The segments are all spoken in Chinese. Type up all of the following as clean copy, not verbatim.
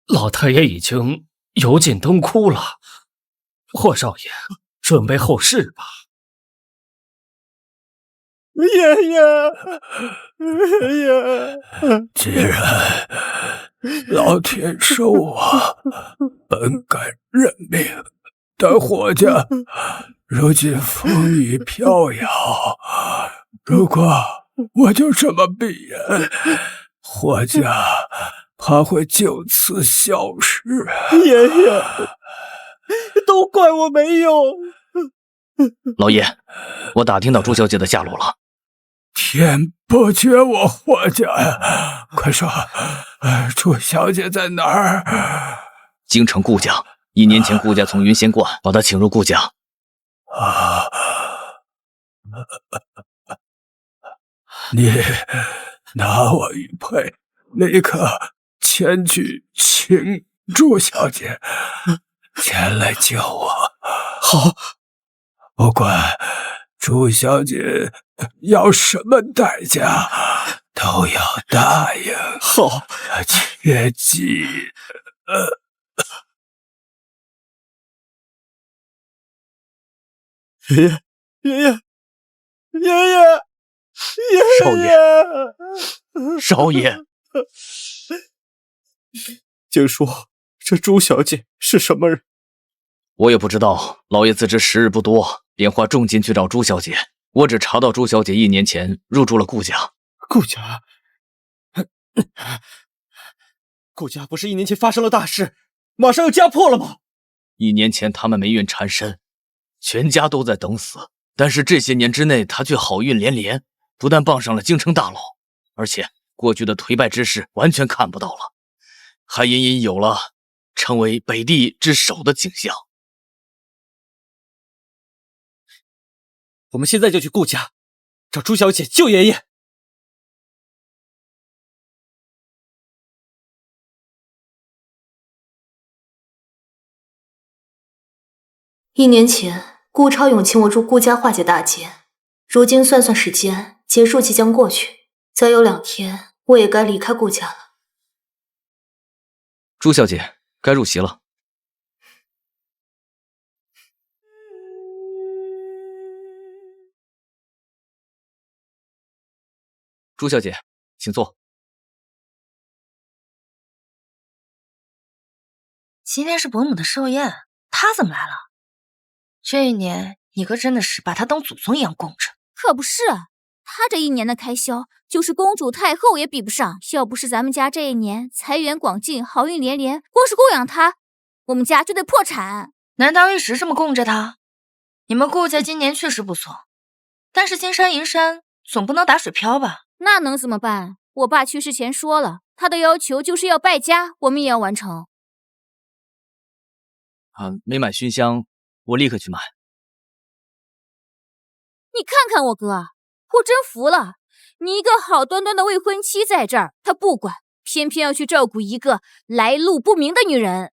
老太爷已经油尽灯枯了，霍少爷，准备后事吧。爷爷，既然老天收我，本该认命，但霍家如今风雨飘摇，如果我就这么闭眼，霍家怕会就此消失。爷爷，都怪我没用。老爷，我打听到朱小姐的下落了。天不绝我霍家呀！快说，朱小姐在哪儿？京城顾家，1年前顾家从云仙观把她请入顾家。你拿我玉佩，立刻前去请朱小姐前来救我。好，不管朱小姐要什么代价，都要答应。好，切记。爷爷，少爷，请说，这朱小姐是什么人？我也不知道，老爷自知时日不多，便花重金去找朱小姐。我只查到朱小姐1年前入住了顾家。顾家不是1年前发生了大事，马上要家破了吗？1年前他们霉运缠身，全家都在等死，但是这些年之内，他却好运连连，不但傍上了京城大佬，而且过去的颓败之势完全看不到了，还隐隐有了成为北地之首的景象。我们现在就去顾家，找朱小姐救爷爷。1年前，顾超勇请我入顾家化解大劫，如今算算时间，劫数即将过去，再有2天，我也该离开顾家了。朱小姐，该入席了。朱小姐，请坐。今天是伯母的寿宴，她怎么来了？这1年，你可真的是把她当祖宗一样供着。可不是，她这1年的开销，就是公主太后也比不上。要不是咱们家这1年财源广进，好运连连，光是供养她，我们家就得破产。难道一时这么供着她？你们顾家今年确实不错，但是金山银山总不能打水漂吧？那能怎么办？我爸去世前说了，他的要求就是要败家，我们也要完成。没买熏香，我立刻去买。你看看我哥，我真服了，你一个好端端的未婚妻在这儿，他不管，偏偏要去照顾一个来路不明的女人。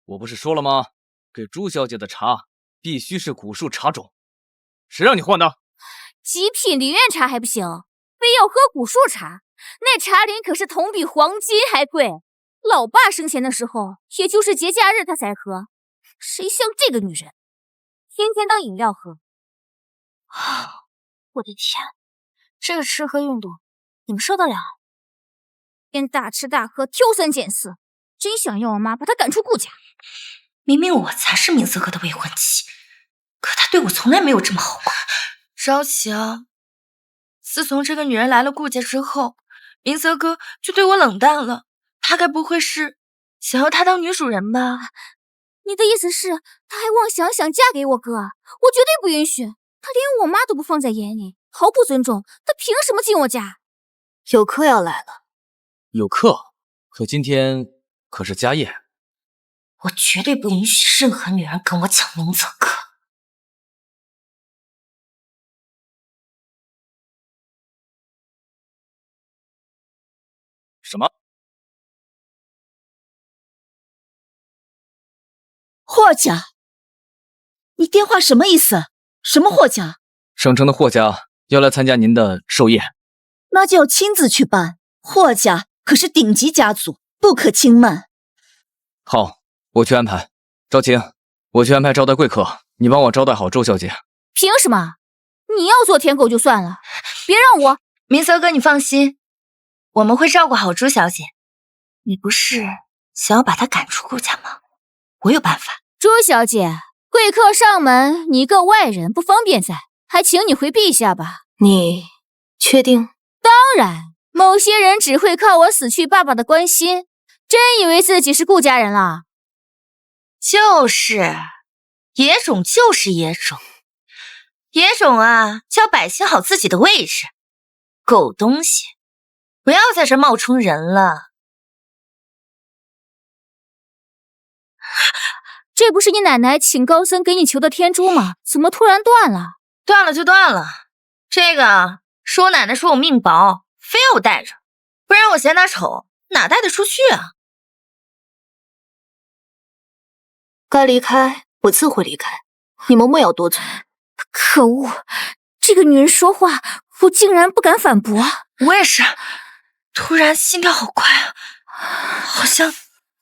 我不是说了吗？给朱小姐的茶必须是古树茶种，谁让你换的？极品梨园茶还不行，非要喝古树茶，那茶林可是同比黄金还贵。老爸生前的时候，也就是节假日他才喝，谁像这个女人，天天当饮料喝。我的天，这个吃喝运动，你们受得了？天大吃大喝，挑三拣四，真想要我妈把他赶出顾家。明明我才是明泽哥的未婚妻，可他对我从来没有这么好过。着急啊！自从这个女人来了顾家之后，明泽哥就对我冷淡了。他该不会是想要她当女主人吧？你的意思是，他还妄想嫁给我哥？我绝对不允许！他连我妈都不放在眼里，毫不尊重，他凭什么进我家？有客要来了。有客？可今天可是家宴。我绝对不允许任何女人跟我抢明泽哥。什么？霍家？你电话什么意思？什么霍家？省城的霍家要来参加您的寿宴，那就要亲自去办。霍家可是顶级家族，不可轻慢。好，我去安排。赵晴，我去安排招待贵客，你帮我招待好周小姐。凭什么？你要做舔狗就算了，别让我。明泽哥，你放心，我们会照顾好朱小姐。你不是想要把她赶出顾家吗？我有办法。朱小姐，贵客上门，你一个外人不方便在，还请你回避一下吧。你确定？当然，某些人只会靠我死去爸爸的关心，真以为自己是顾家人了？就是野种，就是野种，野种啊，教百姓好自己的位置。狗东西，不要在这冒充人了。这不是你奶奶请高僧给你求的天珠吗？怎么突然断了？断了就断了，这个是我奶奶说我命薄，非要我带着，不然我嫌它丑，哪带得出去啊？该离开我自会离开，你们莫要多嘴。可恶，这个女人说话，我竟然不敢反驳。我也是，突然心跳好快啊，好像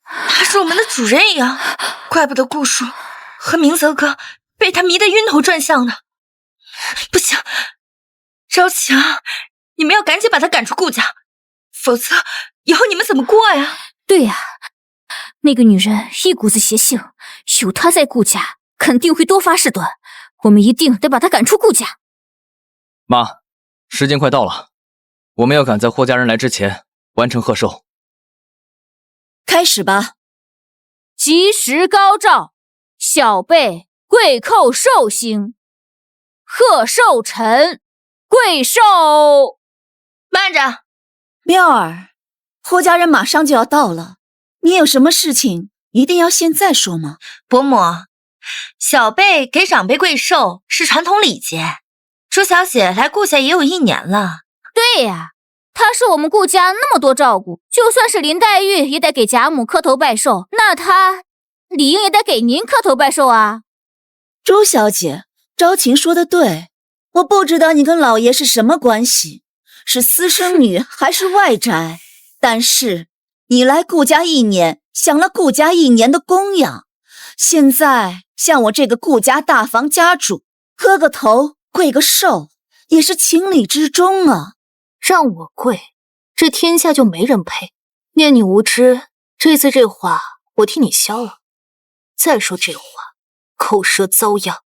他是我们的主人一样。怪不得顾叔和明泽哥被他迷得晕头转向呢。不行，赵晴，你们要赶紧把他赶出顾家，否则以后你们怎么过呀？对呀，那个女人一股子邪性，有她在顾家，肯定会多发事端。我们一定得把她赶出顾家。妈，时间快到了，我们要赶在霍家人来之前完成贺寿。开始吧。吉时高照，小辈贵寇寿星，贺寿辰，贵寿。慢着，妙儿，霍家人马上就要到了，你有什么事情一定要现在说吗？伯母，小辈给长辈贵寿是传统礼节。朱小姐来顾家也有1年了。对呀，她是我们顾家那么多照顾，就算是林黛玉也得给贾母磕头拜寿，那她理应也得给您磕头拜寿啊。朱小姐，昭晴说的对，我不知道你跟老爷是什么关系，是私生女还是外宅，但是你来顾家1年，享了顾家1年的供养，现在像我这个顾家大房家主磕个头跪个寿，也是情理之中啊。让我跪，这天下就没人配。念你无知，这次这话我替你消了。再说这话，口舌遭殃。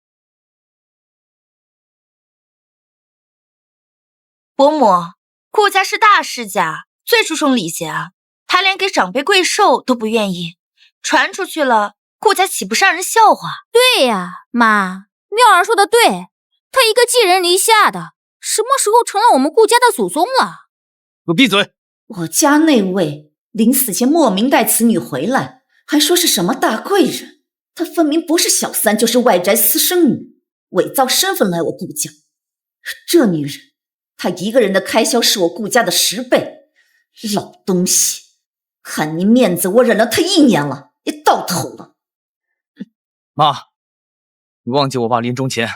伯母，顾家是大世家，最注重礼节啊，他连给长辈跪寿都不愿意，传出去了，顾家岂不是让人笑话？对呀，妈，妙儿说的对，他一个寄人篱下的，什么时候成了我们顾家的祖宗了？给我闭嘴！我家那位临死前莫名带此女回来，还说是什么大贵人，她分明不是小三，就是外宅私生女，伪造身份来我顾家。这女人，她一个人的开销是我顾家的10倍。老东西，看你面子，我忍了她1年了，也到头了。妈，你忘记我爸临终前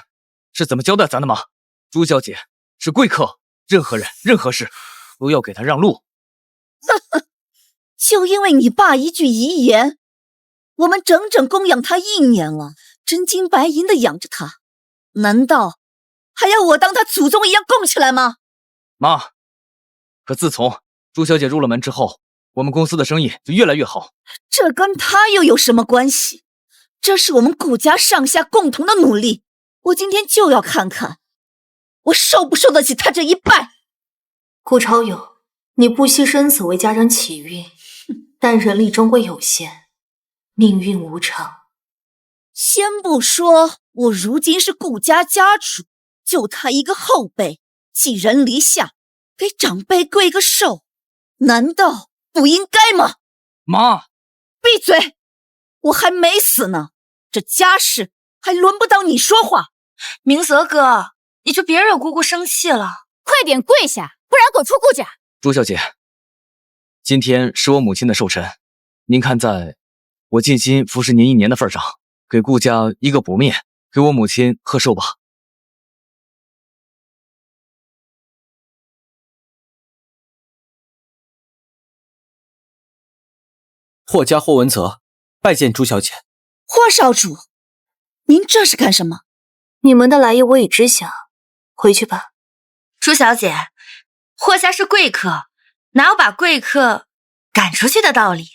是怎么交代咱的吗？朱小姐是贵客，任何人任何事都要给她让路。就因为你爸一句遗言，我们整整供养他1年了，真金白银的养着他，难道还要我当他祖宗一样供起来吗？妈，可自从朱小姐入了门之后，我们公司的生意就越来越好。这跟他又有什么关系？这是我们顾家上下共同的努力，我今天就要看看我受不受得起他这一拜。顾超勇，你不惜生死为家人祈运，但人力终归有限，命运无常。先不说我如今是顾家家主，就他一个后辈，寄人篱下，给长辈跪个寿，难道不应该吗？妈，闭嘴！我还没死呢，这家事还轮不到你说话。明泽哥，你就别惹姑姑生气了。快点跪下，不然滚出顾家！朱小姐，今天是我母亲的寿辰，您看在我尽心服侍您1年的份上，给顾家一个补面，给我母亲贺寿吧。霍家霍文泽拜见朱小姐。霍少主，您这是干什么？你们的来意我已知晓，回去吧。朱小姐，霍家是贵客，哪有把贵客赶出去的道理？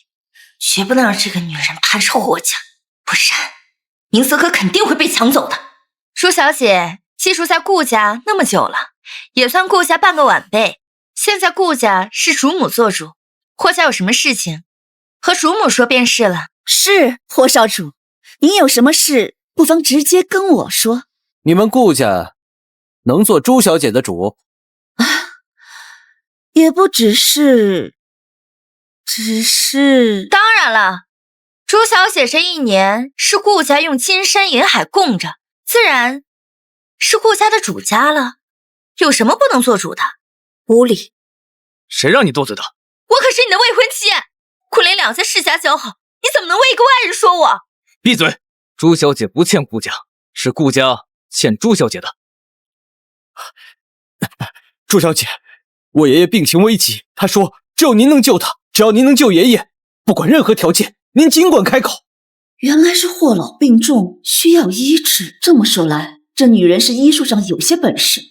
绝不能让这个女人攀上霍家，不然明泽哥肯定会被抢走的。朱小姐寄宿在顾家那么久了，也算顾家半个晚辈。现在顾家是主母做主，霍家有什么事情和主母说便是了。是，霍少主，您有什么事不妨直接跟我说。你们顾家能做朱小姐的主？也不只是当然了，朱小姐这1年是顾家用金山银海供着，自然是顾家的主家了。有什么不能做主的？无礼！谁让你斗嘴的？我可是你的未婚妻，顾林两家世家交好，你怎么能为一个外人说我？闭嘴！朱小姐不欠顾家，是顾家欠朱小姐的。朱小姐，我爷爷病情危急，他说只有您能救他，只要您能救爷爷，不管任何条件，您尽管开口。原来是霍老病重，需要医治。这么说来，这女人是医术上有些本事，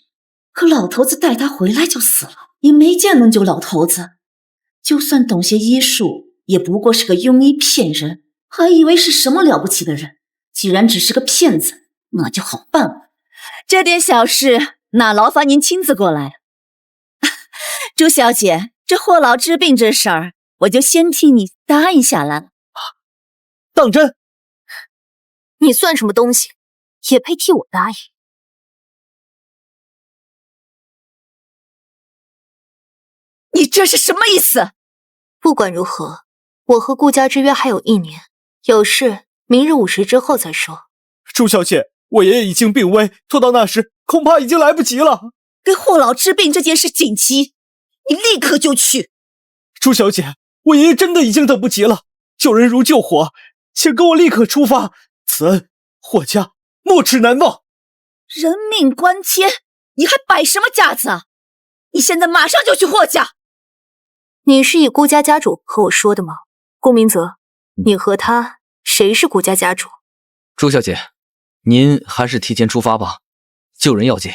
可老头子带她回来就死了，也没见能救老头子。就算懂些医术，也不过是个庸医骗人，还以为是什么了不起的人。既然只是个骗子，那就好办了。这点小事，哪劳烦您亲自过来。朱小姐，这霍老治病这事儿，我就先替你答应下来了。当真？你算什么东西，也配替我答应？你这是什么意思？不管如何，我和顾家之约还有1年，有事明日午时之后再说。朱小姐，我爷爷已经病危，拖到那时恐怕已经来不及了。给霍老治病这件事紧急，你立刻就去。朱小姐，我爷爷真的已经等不及了，救人如救火，请跟我立刻出发，此恩霍家没齿难忘。人命关天，你还摆什么架子啊？你现在马上就去霍家。你是以顾家家主和我说的吗？顾明泽，你和他谁是顾家家主？朱小姐，您还是提前出发吧，救人要紧。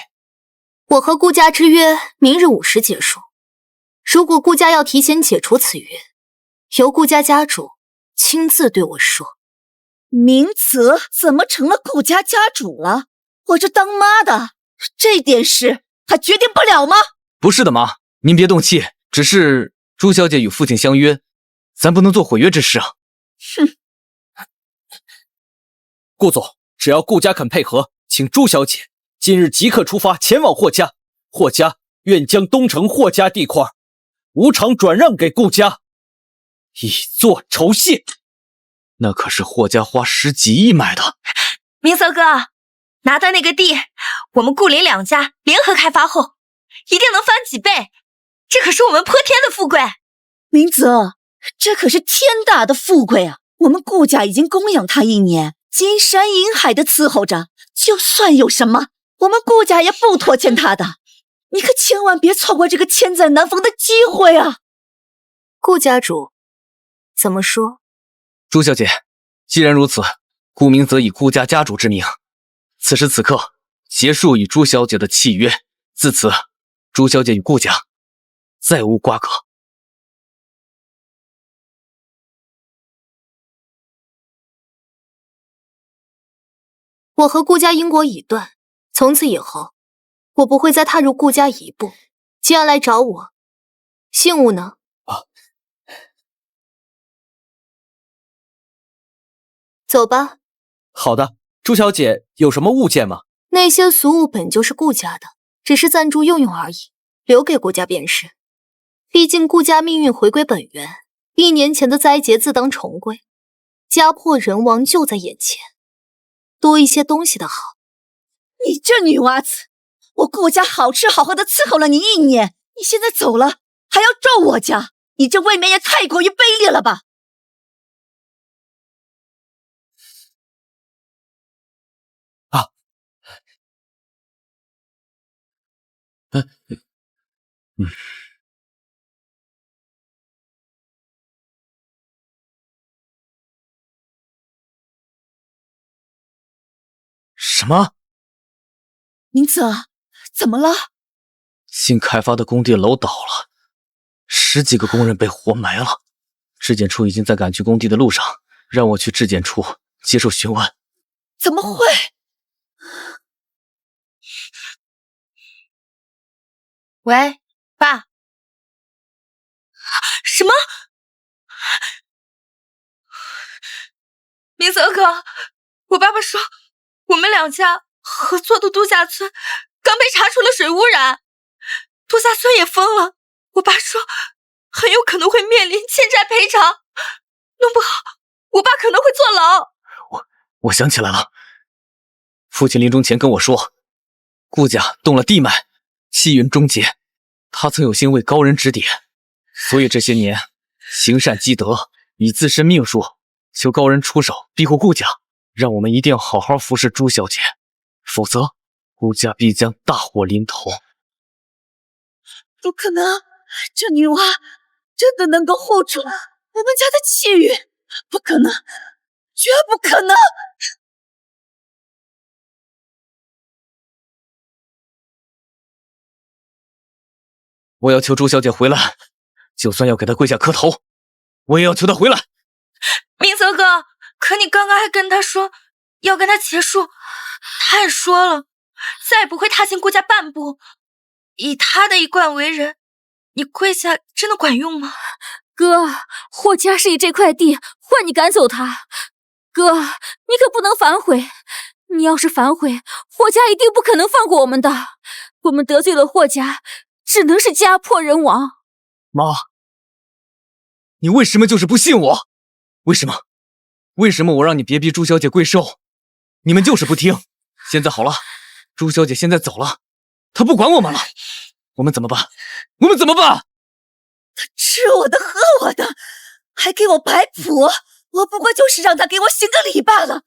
我和顾家之约明日午时结束，如果顾家要提前解除此约，由顾家家主亲自对我说。明泽怎么成了顾家家主了？我这当妈的，这点事还决定不了吗？不是的，妈，您别动气，只是朱小姐与父亲相约，咱不能做毁约之事啊。哼！顾总，只要顾家肯配合，请朱小姐今日即刻出发前往霍家，霍家愿将东城霍家地块无偿转让给顾家，以作酬谢。那可是霍家花10几亿买的。明泽哥，拿到那个地，我们顾林两家联合开发后，一定能翻几倍，这可是我们泼天的富贵。明泽，这可是天大的富贵啊！我们顾家已经供养他1年，金山银海的伺候着，就算有什么，我们顾家也不拖欠他的。你可千万别错过这个千载难逢的机会啊！顾家主，怎么说？朱小姐，既然如此，顾明则以顾家家主之名，此时此刻结束与朱小姐的契约，自此朱小姐与顾家再无瓜葛。我和顾家因果已断，从此以后，我不会再踏入顾家一步。既然来找我，信物呢？走吧。好的，朱小姐有什么物件吗？那些俗物本就是顾家的，只是暂住用用而已，留给顾家便是。毕竟顾家命运回归本源，1年前的灾劫自当重归。家破人亡就在眼前，多一些东西的好。你这女娃子，我顾家好吃好喝的伺候了你1年，你现在走了还要咒我家，你这未免也太过于卑劣了吧！什么？明泽，怎么了？新开发的工地楼倒了，10几个工人被活埋了。质检处已经在赶去工地的路上，让我去质检处接受询问。怎么会？喂，爸。什么？明泽哥，我爸爸说我们2家合作的度假村刚被查出了水污染，度假村也封了。我爸说很有可能会面临欠债赔偿，弄不好我爸可能会坐牢。我想起来了，父亲临终前跟我说，顾家动了地脉，气运终结，他曾有幸为高人指点，所以这些年行善积德，以自身命数求高人出手庇护顾家，让我们一定要好好服侍朱小姐，否则顾家必将大祸临头。不可能，这女娃真的能够护住我们家的气运，不可能，绝不可能！我要求朱小姐回来，就算要给她跪下磕头，我也要求她回来。明泽哥，可你刚刚还跟他说要跟他结束，他也说了再也不会踏进顾家半步。以他的一贯为人，你跪下真的管用吗？哥，霍家是以这块地换你赶走他，哥，你可不能反悔。你要是反悔，霍家一定不可能放过我们的。我们得罪了霍家，只能是家破人亡。妈，你为什么就是不信我？为什么我让你别逼朱小姐跪寿，你们就是不听？现在好了，朱小姐现在走了，她不管我们了，我们怎么办？他吃我的喝我的，还给我摆谱，我不过就是让他给我行个礼罢了，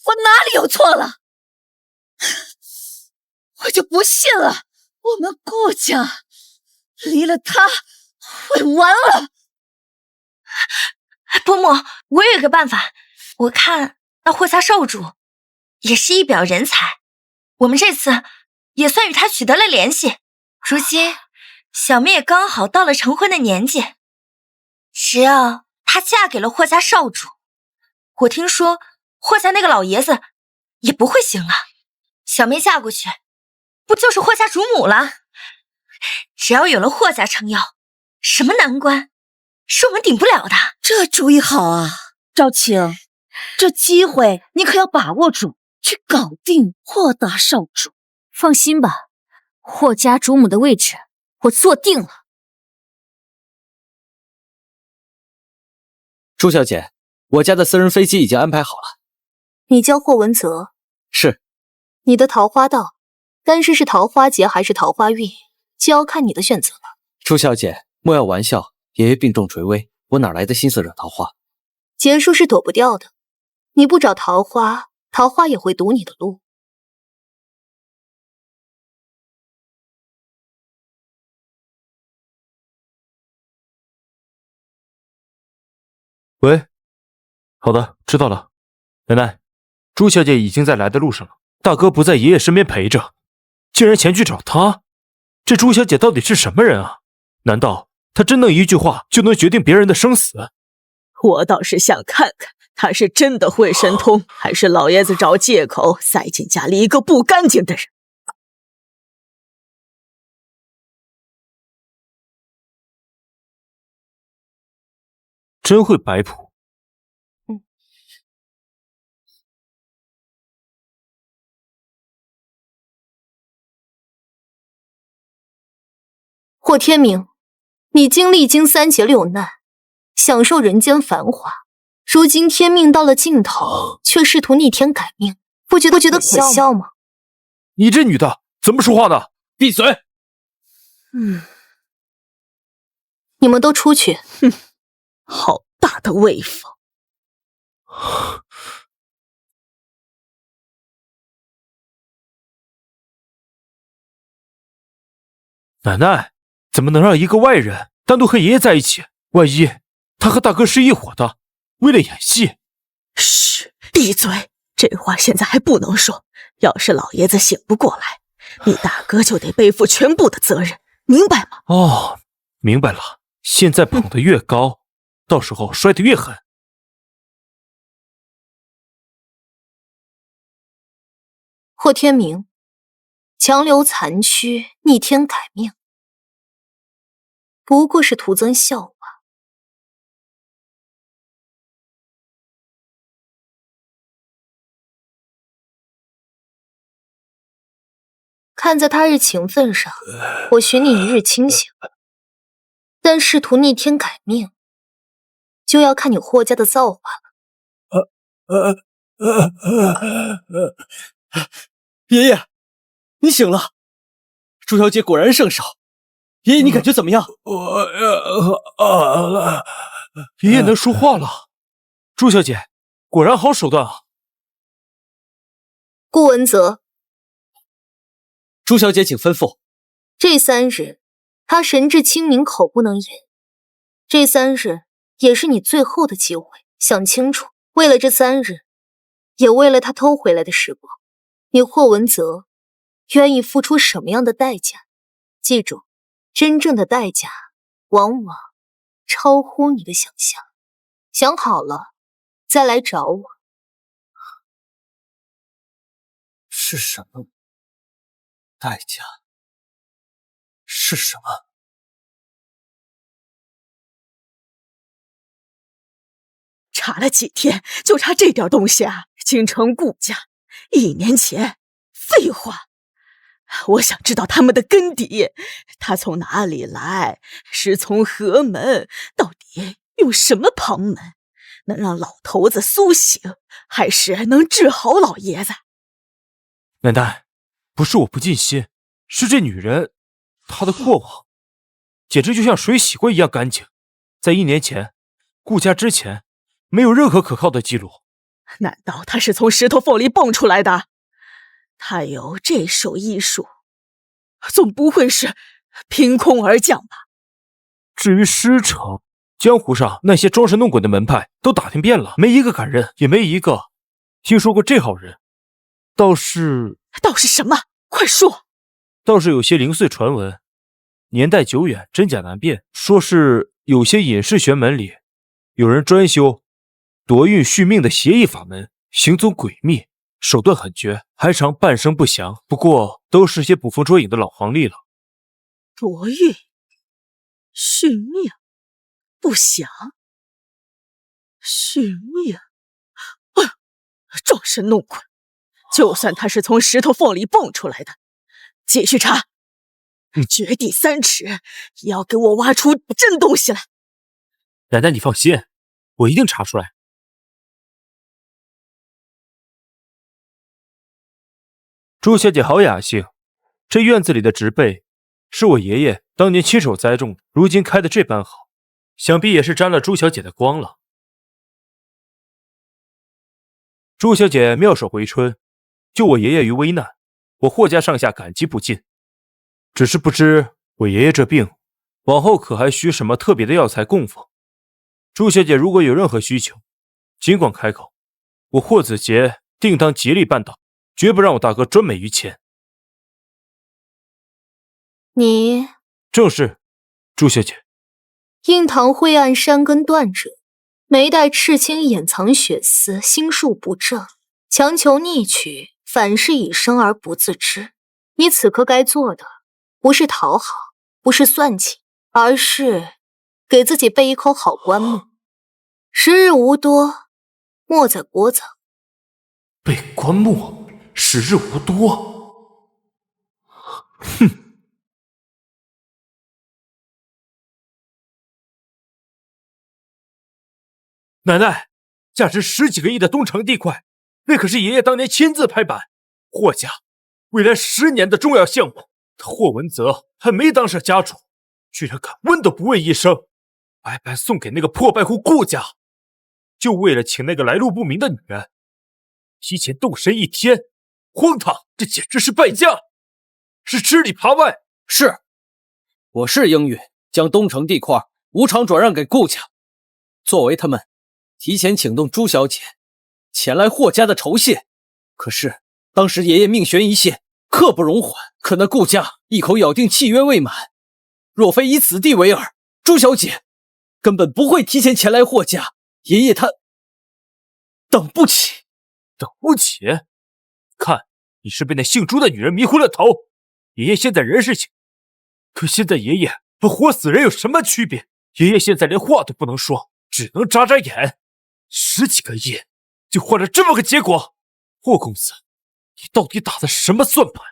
我哪里有错了？我就不信了，我们顾家离了他会完了。伯母，我有一个办法，我看那霍家少主也是一表人才，我们这次也算与他取得了联系。如今小妹也刚好到了成婚的年纪，只要她嫁给了霍家少主，我听说霍家那个老爷子也不会行了，小妹嫁过去不就是霍家主母了？只要有了霍家撑腰，什么难关是我们顶不了的。这主意好啊，赵青，这机会你可要把握住，去搞定霍大少主。放心吧，霍家主母的位置我坐定了。朱小姐，我家的私人飞机已经安排好了。你叫霍文泽？是。你的桃花道，但是桃花劫还是桃花运，就要看你的选择了。朱小姐，莫要玩笑，爷爷病重垂危，我哪来的心思惹桃花？劫数是躲不掉的，你不找桃花，桃花也会堵你的路。喂，好的，知道了。奶奶，朱小姐已经在来的路上了，大哥不在爷爷身边陪着，竟然前去找她。这朱小姐到底是什么人啊？难道她真能一句话就能决定别人的生死？我倒是想看看，她是真的会神通，还是老爷子找借口塞进家里一个不干净的人。真会摆谱。霍天明，你经历经3劫6难，享受人间繁华，如今天命到了尽头，却试图逆天改命，不觉得可笑吗？你这女的怎么说话呢？闭嘴！你们都出去。哼，好大的威风！奶奶，怎么能让一个外人单独和爷爷在一起？万一他和大哥是一伙的，为了演戏……嘘，闭嘴！这话现在还不能说。要是老爷子醒不过来，你大哥就得背负全部的责任，明白吗？哦，明白了。现在捧得越高，到时候摔得越狠。霍天明，强留残躯，逆天改命，不过是徒增笑话。看在他日情分上，我许你一日清醒，但试图逆天改命，就要看你霍家的造化了。爷爷，你醒了。朱小姐果然圣手。爷爷，你感觉怎么样？我饿了。爷爷能说话了。朱小姐果然好手段啊。顾文泽，朱小姐请吩咐。这3日他神志清明，口不能言。这3日也是你最后的机会，想清楚。为了这3日，也为了他偷回来的时光，你霍文泽愿意付出什么样的代价？记住，真正的代价往往超乎你的想象。想好了再来找我。是什么？代价是什么？查了几天，就差这点东西啊！京城顾家1年前，废话。我想知道他们的根底，他从哪里来，是从何门，到底用什么旁门，能让老头子苏醒，还是能治好老爷子？奶奶，不是我不尽心，是这女人，她的过往简直就像水洗过一样干净。在1年前，顾家之前没有任何可靠的记录。难道她是从石头缝里蹦出来的？她有这手艺术，总不会是凭空而降吧？至于师承，江湖上那些装神弄鬼的门派都打听遍了，没一个敢认，也没一个听说过这号人。倒是什么？快说！倒是有些零碎传闻，年代久远，真假难辨。说是有些隐士玄门里，有人专修夺运续命的邪异法门，行踪诡秘，手段狠绝，还常半生不详。不过都是些捕风捉影的老黄历了。夺运续命，不详，续命，装神弄鬼。就算他是从石头缝里蹦出来的，继续查，掘地3尺，也要给我挖出真东西来。奶奶，你放心，我一定查出来。朱小姐好雅兴，这院子里的植被是我爷爷当年亲手栽种的，如今开得这般好，想必也是沾了朱小姐的光了。朱小姐妙手回春，救我爷爷于危难，我霍家上下感激不尽。只是不知我爷爷这病，往后可还需什么特别的药材供奉？朱小姐如果有任何需求，尽管开口，我霍子杰定当竭力办到，绝不让我大哥专美于前。你正是，朱小姐。印堂晦暗，山根断者，眉黛赤青，掩藏血丝，心术不正，强求逆取，反是以生而不自知。你此刻该做的，不是讨好，不是算计，而是给自己备一口好棺木。时日无多，莫再聒噪。备棺木，时日无多。哼！奶奶，价值10几个亿的东城地块，那可是爷爷当年亲自拍板，霍家未来10年的重要项目。他霍文泽还没当上家主，居然敢问都不问一声，白白送给那个破败户顾家，就为了请那个来路不明的女人，提前动身1天，荒唐！这简直是败家，是吃里扒外。是，我是应允将东城地块无偿转让给顾家，作为他们提前请动朱小姐前来霍家的酬谢。可是当时爷爷命悬一线，刻不容缓。可那顾家一口咬定契约未满，若非以此地为饵，朱小姐根本不会提前前来霍家。爷爷他等不起。等不起？看你是被那姓朱的女人迷昏了头。爷爷现在人是醒，可现在爷爷和活死人有什么区别？爷爷现在连话都不能说，只能眨眨眼。10几个亿就换了这么个结果，霍公子，你到底打的什么算盘？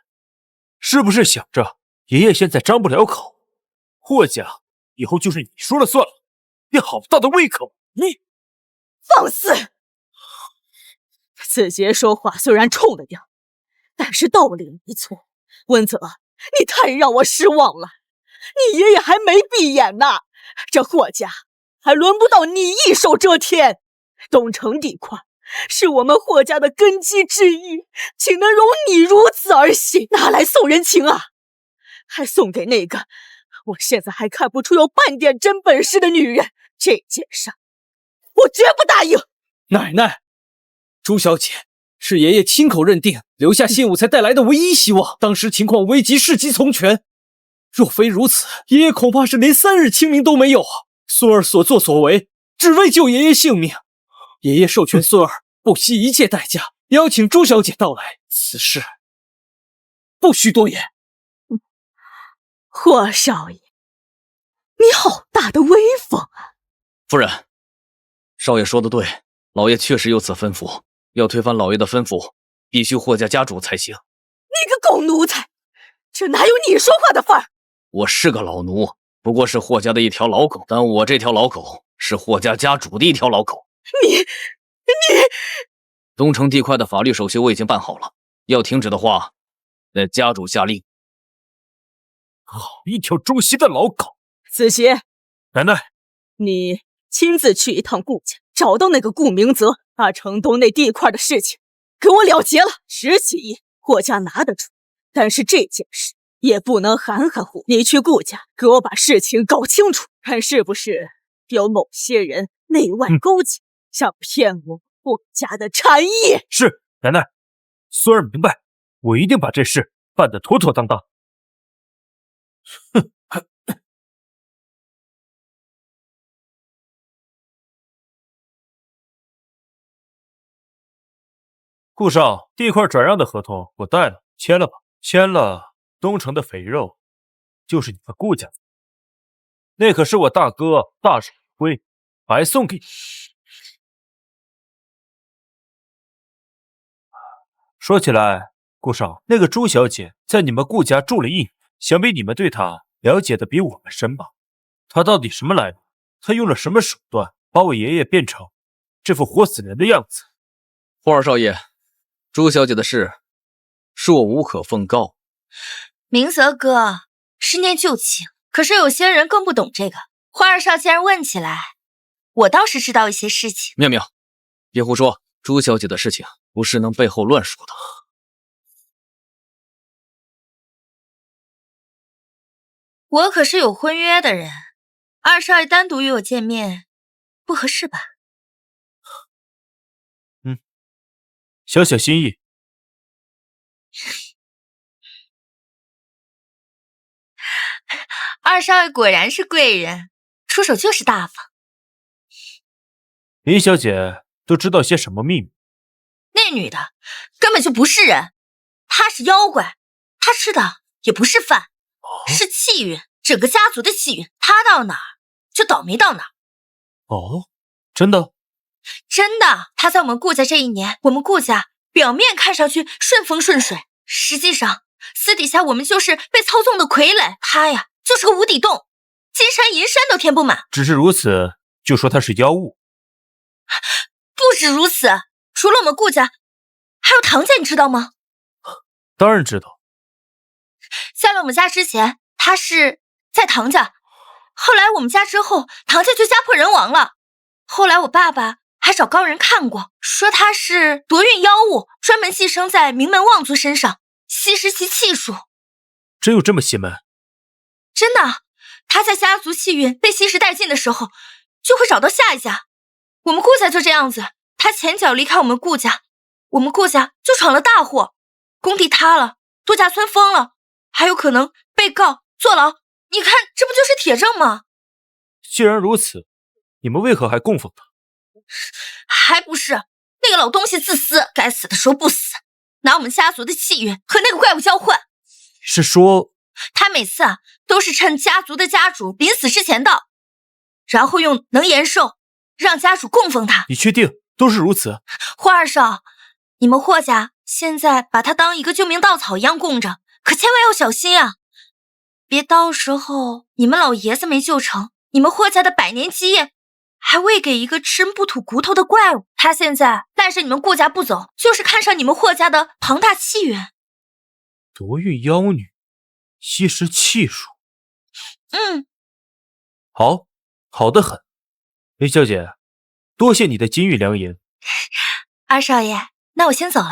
是不是想着爷爷现在张不了口，霍家以后就是你说了算了？你好大的胃口！你放肆！子杰说话虽然冲了点，但是道理没错。温泽，你太让我失望了。你爷爷还没闭眼呢，这霍家还轮不到你一手遮天。东城地块是我们霍家的根基之一，岂能容你如此儿戏？拿来送人情啊？还送给那个我现在还看不出有半点真本事的女人。这件事我绝不答应。奶奶，朱小姐是爷爷亲口认定留下信物才带来的唯一希望。当时情况危急，事急从权。若非如此，爷爷恐怕是连3日清明都没有啊！孙儿所作所为，只为救爷爷性命。爷爷授权孙儿不惜一切代价邀请朱小姐到来，此事不需多言。霍少爷，你好大的威风啊！夫人，少爷说的对，老爷确实有此吩咐，要推翻老爷的吩咐，必须霍家家主才行。你个狗奴才，这哪有你说话的份儿？我是个老奴，不过是霍家的一条老狗，但我这条老狗是霍家家主的一条老狗。你东城地块的法律手续我已经办好了，要停止的话，那家主下令。好一条忠心的老狗！子杰，奶奶，你亲自去一趟顾家，找到那个顾明泽，把城东那地块的事情给我了结了。10几亿霍家拿得出，但是这件事也不能含含糊。你去顾家给我把事情搞清楚，看是不是有某些人内外勾结，想骗我霍家的产业。是，奶奶，孙儿明白，我一定把这事办得妥妥当当。哼！顾少，地块转让的合同我带了，签了吧。签了，东城的肥肉就是你们顾家的，那可是我大哥大手一挥，白送给你。说起来，顾少，那个朱小姐在你们顾家住了1年，想必你们对她了解的比我们深吧？她到底什么来路？她用了什么手段把我爷爷变成这副活死人的样子？霍二少爷，朱小姐的事，恕我无可奉告。明泽哥，10年旧情，可是有些人更不懂这个。霍二少既然问起来，我倒是知道一些事情。妙妙，别胡说，朱小姐的事情不是能背后乱说的。我可是有婚约的人，二少爷单独与我见面，不合适吧？小小心意。二少爷果然是贵人，出手就是大方。林小姐都知道些什么秘密？那女的根本就不是人，她是妖怪，她吃的也不是饭，是气运，整个家族的气运，她到哪儿就倒霉到哪儿。哦，真的？真的，她在我们顾家这1年，我们顾家表面看上去顺风顺水，实际上私底下我们就是被操纵的傀儡。她呀，就是个无底洞，金山银山都填不满。只是如此，就说她是妖物？不不止如此，除了我们顾家，还有唐家，你知道吗？当然知道。下来我们家之前，他是在唐家，后来我们家之后，唐家就家破人亡了。后来我爸爸还找高人看过，说他是夺运妖物，专门寄生在名门望族身上，吸食其气数。真有这么邪门？真的，他在家族气运被吸食殆尽的时候，就会找到下一家。我们顾家就这样子，他前脚离开我们顾家，我们顾家就闯了大祸，工地塌了，度假村封了，还有可能被告坐牢。你看，这不就是铁证吗？既然如此，你们为何还供奉他？还不是那个老东西自私，该死的时候不死，拿我们家族的气运和那个怪物交换。是说他每次都是趁家族的家主临死之前到，然后用能延寿让家主供奉他。你确定都是如此？霍二少，你们霍家现在把他当一个救命稻草一样供着，可千万要小心啊，别到时候你们老爷子没救成，你们霍家的100年基业还喂给一个吃不吐骨头的怪物。他现在赖着你们顾家不走，就是看上你们霍家的庞大气运。夺运妖女，吸食气数。好，好得很。林小姐，多谢你的金玉良言。二少爷，那我先走了。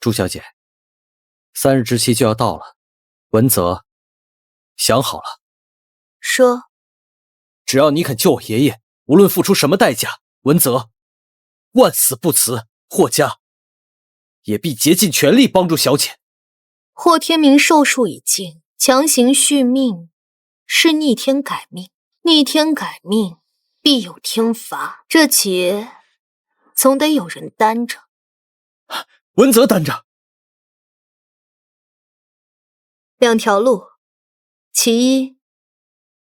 朱小姐，3日之期就要到了，文泽想好了，说，只要你肯救我爷爷，无论付出什么代价，文泽万死不辞，霍家也必竭尽全力帮助小姐。霍天明寿数已尽，强行续命是逆天改命，逆天改命必有天罚，这劫总得有人担着。文泽担着。2条路，其一，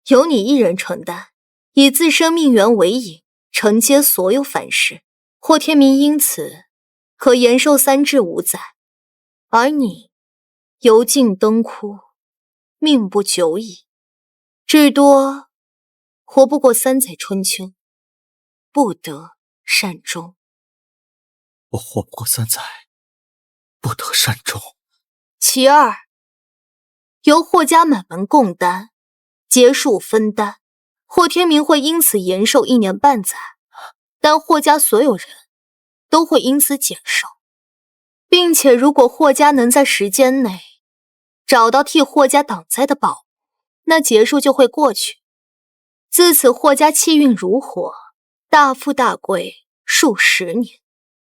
由你一人承担，以自身命缘为引，承接所有反噬。霍天明因此可延寿3至5载，而你油尽灯枯，命不久矣，至多活不过3载春秋，不得善终。我活不过3载，不得善终。其二，由霍家满门共担，结束分担，霍天明会因此延寿1年半载，但霍家所有人都会因此减寿，并且如果霍家能在时间内找到替霍家挡灾的宝物，那劫数就会过去。自此霍家气运如火，大富大贵数十年。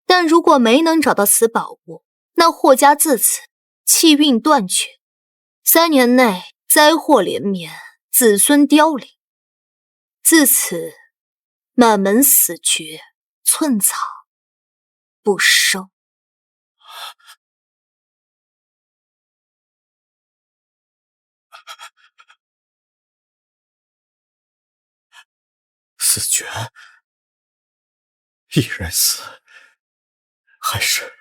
但如果没能找到此宝物，那霍家自此气运断绝，3年内灾祸连绵，子孙凋零，自此满门死绝，寸草不生。死绝，一人死，还是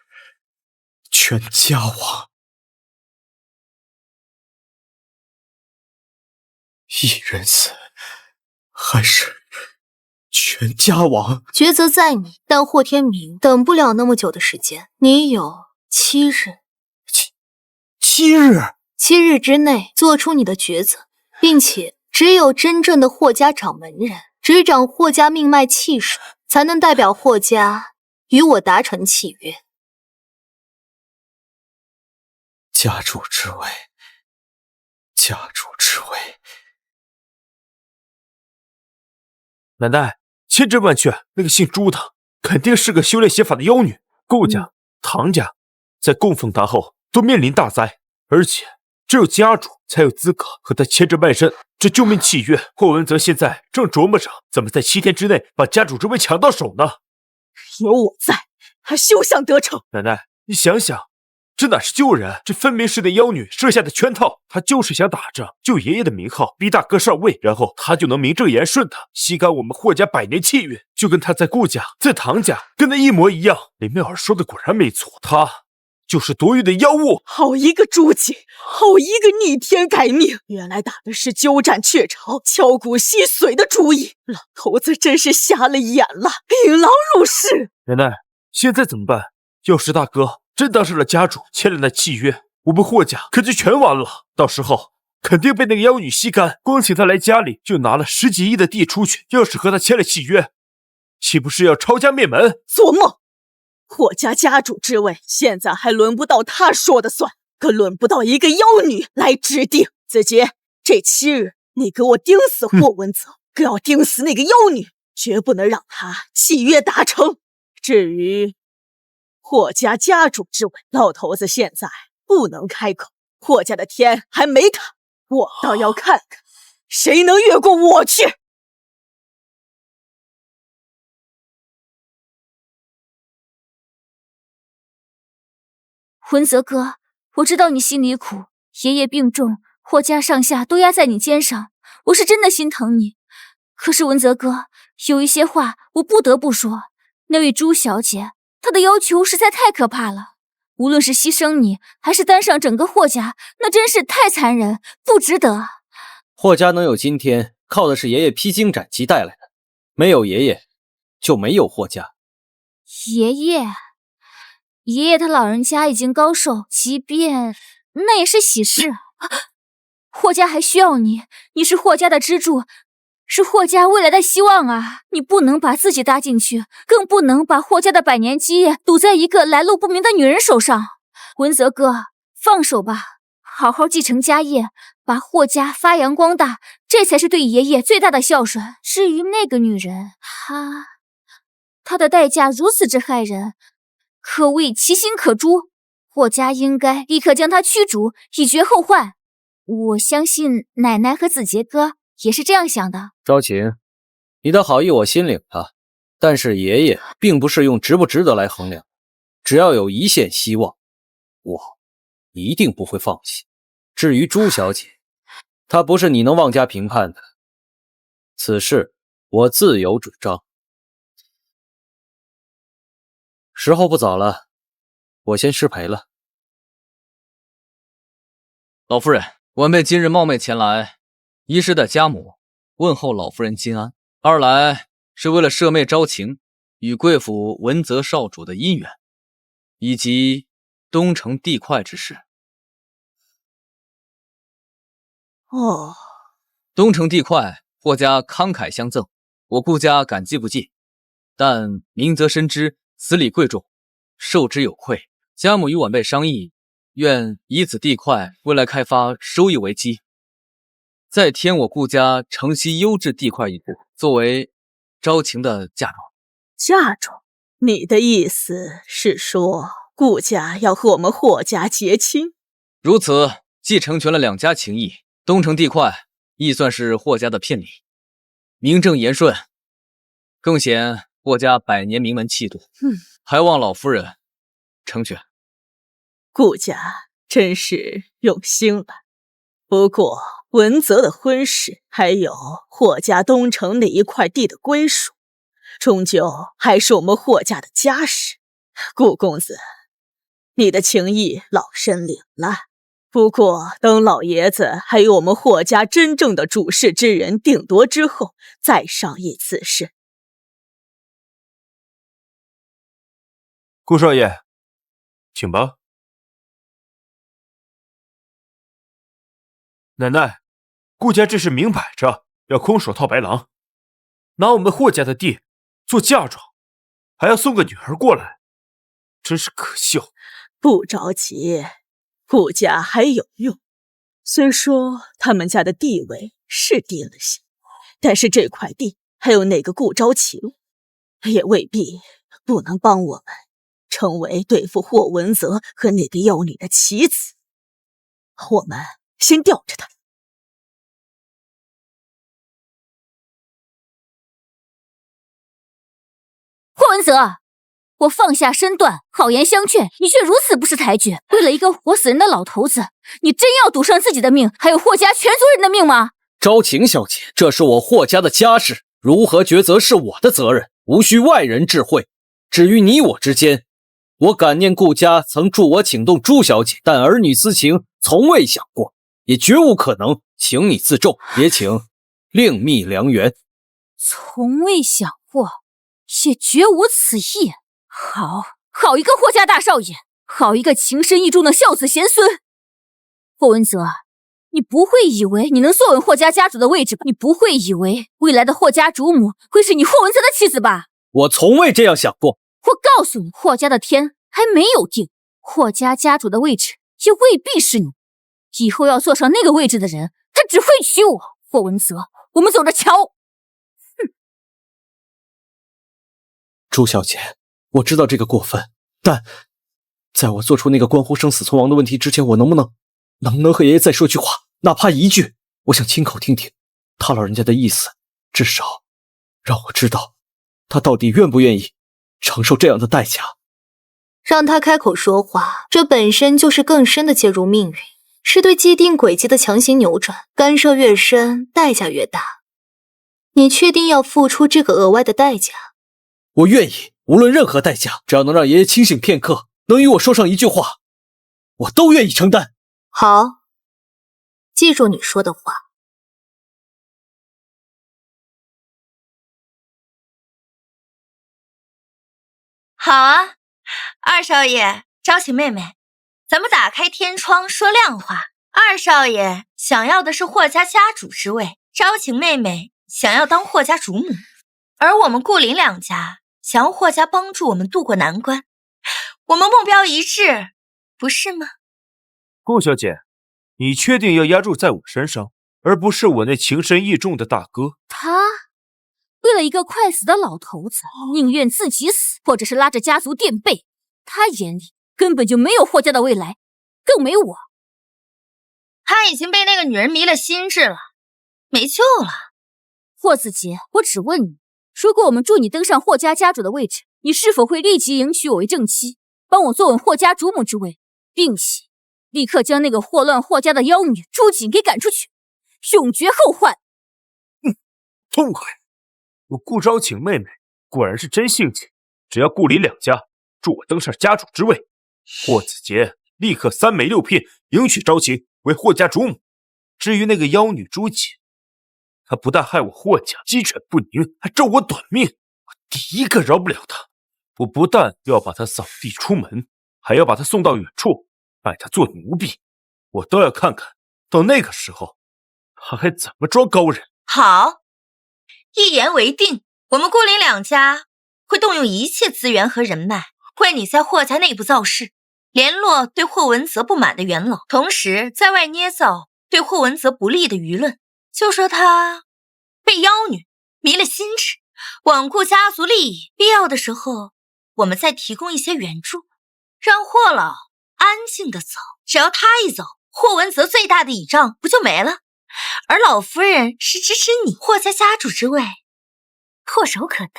全家亡？一人死，还是全家亡？抉择在你，但霍天明等不了那么久的时间，你有7日。7日？7日之内做出你的抉择，并且只有真正的霍家掌门人，执掌霍家命脉气数，才能代表霍家与我达成契约。家主之位，家主之位。奶奶，千真万确，那个姓朱的肯定是个修炼邪法的妖女。顾家、唐家在供奉她后都面临大灾，而且只有家主才有资格和她牵着半身。这救命契约，霍文泽现在正琢磨着怎么在7天之内把家主之位抢到手呢。有我在，还休想得逞！奶奶，你想想，这哪是救人，这分明是那妖女设下的圈套。她就是想打着救爷爷的名号，逼大哥上位，然后她就能名正言顺的吸干我们霍家百年气运，就跟她在顾家、在唐家跟那一模一样。林妙儿说的果然没错，她就是夺玉的妖物。好一个朱景，好一个逆天改命！原来打的是鸠占鹊巢、敲骨吸髓的主意，老头子真是瞎了眼了，引狼入室。奶奶，现在怎么办？要是大哥真当上了家主，签了那契约，我们霍家可就全完了。到时候肯定被那个妖女吸干，光请她来家里就拿了10几亿的地出去。要是和她签了契约，岂不是要抄家灭门？做梦！霍家家主之位，现在还轮不到他说的算，可轮不到一个妖女来指定。子杰，这7日你给我盯死霍文泽，更要盯死那个妖女，绝不能让他契约达成。至于霍家家主之位，老头子现在不能开口，霍家的天还没塌，我倒要看看谁能越过我去。文泽哥，我知道你心里苦，爷爷病重，霍家上下都压在你肩上，我是真的心疼你。可是文泽哥，有一些话我不得不说，那位朱小姐，她的要求实在太可怕了。无论是牺牲你，还是担上整个霍家，那真是太残忍，不值得。霍家能有今天，靠的是爷爷披荆斩棘带来的，没有爷爷，就没有霍家。爷爷他老人家已经高寿，即便那也是喜事。霍家还需要你，你是霍家的支柱，是霍家未来的希望啊！你不能把自己搭进去，更不能把霍家的百年基业赌在一个来路不明的女人手上。文泽哥，放手吧，好好继承家业，把霍家发扬光大，这才是对爷爷最大的孝顺。至于那个女人，她的代价如此之骇人，可谓其心可诛。霍家应该立刻将她驱逐，以绝后患。我相信奶奶和子杰哥也是这样想的。昭晴，你的好意我心领了，但是爷爷并不是用值不值得来衡量，只要有一线希望，我一定不会放弃。至于朱小姐，她不是你能妄加评判的，此事我自有主张。时候不早了，我先失陪了。老夫人，晚辈今日冒昧前来，一是代家母问候老夫人金安，二来是为了舍妹昭晴与贵府文泽少主的姻缘，以及东城地块之事。哦，东城地块，霍家慷慨相赠，我顾家感激不尽，但明则深知此礼贵重，受之有愧。家母与晚辈商议，愿以此地块未来开发收益为基，再添我顾家城西优质地块一部，作为昭晴的嫁妆。嫁妆？你的意思是说顾家要和我们霍家结亲？如此，既成全了两家情谊，东城地块亦算是霍家的聘礼，名正言顺，更显霍家百年名门气度。还望老夫人成全。顾家真是用心了。不过文泽的婚事，还有霍家东城那一块地的归属，终究还是我们霍家的家事。顾公子，你的情谊老身领了。不过等老爷子还有我们霍家真正的主事之人定夺之后，再商议此事。顾少爷，请吧。奶奶，顾家这是明摆着要空手套白狼，拿我们霍家的地做嫁妆，还要送个女儿过来，真是可笑。不着急，顾家还有用。虽说他们家的地位是低了些，但是这块地还有那个顾昭晴，也未必不能帮我们成为对付霍文泽和那个妖女的棋子。我们先吊着他。霍文泽，我放下身段，好言相劝，你却如此不识抬举。为了一个活死人的老头子，你真要赌上自己的命，还有霍家全族人的命吗？昭晴小姐，这是我霍家的家事，如何抉择是我的责任，无需外人智慧。至于你我之间，我感念顾家曾助我请动朱小姐，但儿女私情从未想过，也绝无可能，请你自重，也请另觅良缘。从未想过，也绝无此意。好一个霍家大少爷，好一个情深意重的孝子贤孙。霍文泽，你不会以为你能坐稳霍家家主的位置吧？你不会以为未来的霍家主母会是你霍文泽的妻子吧？我从未这样想过。我告诉你，霍家的天还没有定，霍家家主的位置也未必是你。以后要坐上那个位置的人，他只会娶我。霍文泽，我们走着瞧。朱小姐，我知道这个过分，但在我做出那个关乎生死存亡的问题之前，我能不能和爷爷再说句话，哪怕一句，我想亲口听听他老人家的意思，至少让我知道他到底愿不愿意承受这样的代价。让他开口说话，这本身就是更深的介入命运，是对既定轨迹的强行扭转，干涉越深，代价越大。你确定要付出这个额外的代价？我愿意，无论任何代价，只要能让爷爷清醒片刻，能与我说上一句话，我都愿意承担。好，记住你说的话。好啊，二少爷，昭晴妹妹，咱们打开天窗说亮话。二少爷想要的是霍家家主之位，昭晴妹妹想要当霍家主母，而我们顾林两家想要霍家帮助我们渡过难关，我们目标一致，不是吗？顾小姐，你确定要压注在我身上，而不是我那情深意重的大哥？他为了一个快死的老头子，宁愿自己死，或者是拉着家族垫背。他眼里根本就没有霍家的未来，更没我。他已经被那个女人迷了心智了，没救了。霍子杰，我只问你，如果我们助你登上霍家家主的位置，你是否会立即迎娶我为正妻，帮我坐稳霍家主母之位，并且立刻将那个祸乱霍家的妖女朱瑾给赶出去，永绝后患？痛快！我顾昭晴妹妹果然是真性情，只要顾林两家助我登上家主之位，霍子杰立刻3媒6聘迎娶昭晴为霍家主母。至于那个妖女朱瑾，她不但害我霍家鸡犬不宁，还咒我短命，我第一个饶不了她。我不但要把她扫地出门，还要把她送到远处卖她做奴婢，我都要看看到那个时候她还怎么装高人。好，一言为定，我们顾林两家会动用一切资源和人脉，为你在霍家内部造势，联络对霍文泽不满的元老，同时在外捏造对霍文泽不利的舆论，就说他被妖女迷了心智，罔顾家族利益，必要的时候我们再提供一些援助，让霍老安静的走。只要他一走，霍文泽最大的倚仗不就没了？而老夫人是支持你霍家家主之位，唾手可得。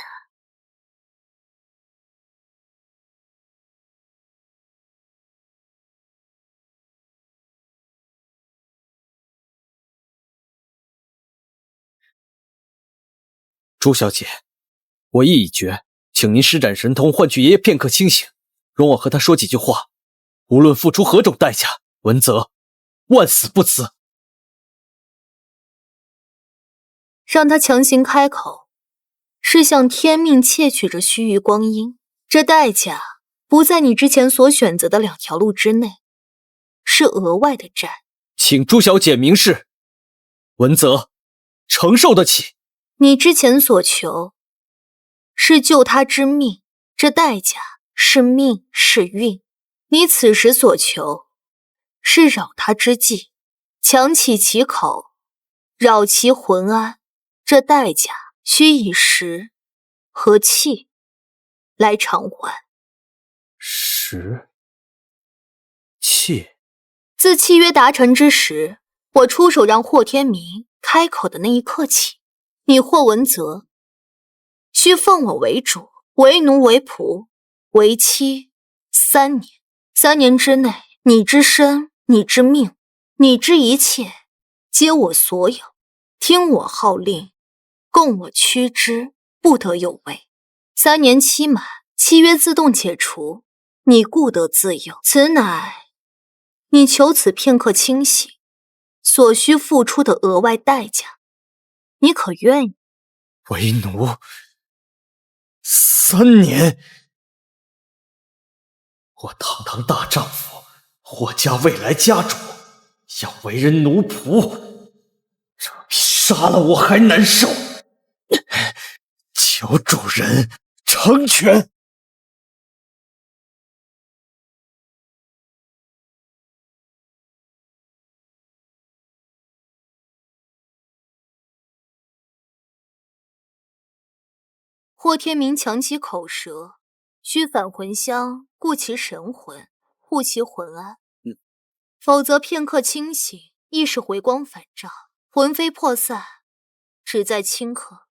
朱小姐，我意已决，请您施展神通换取爷爷片刻清醒，容我和他说几句话，无论付出何种代价，文泽万死不辞。让他强行开口，是向天命窃取着须臾光阴，这代价不在你之前所选择的2条路之内，是额外的债。请朱小姐明示，文泽承受得起。你之前所求是救他之命，这代价是命是运。你此时所求是扰他之计，强起其口，扰其魂安，这代价需以时和气来偿还。时气。自契约达成之时，我出手让霍天明开口的那一刻起，你霍文泽需奉我为主，为奴为仆，为期3年。3年之内，你之身，你之命，你之一切，皆我所有。听我号令，供我驱之，不得有违。3年期满，契约自动解除，你故得自由。此乃你求此片刻清醒所需付出的额外代价，你可愿意？为奴3年。我堂堂大丈夫，霍家未来家主，要为人奴仆，这比杀了我还难受。求主人成全。霍天明强其口舌，需返魂香固其神魂，护其魂安。否则片刻清醒，亦是回光返照，魂飞魄散，只在顷刻。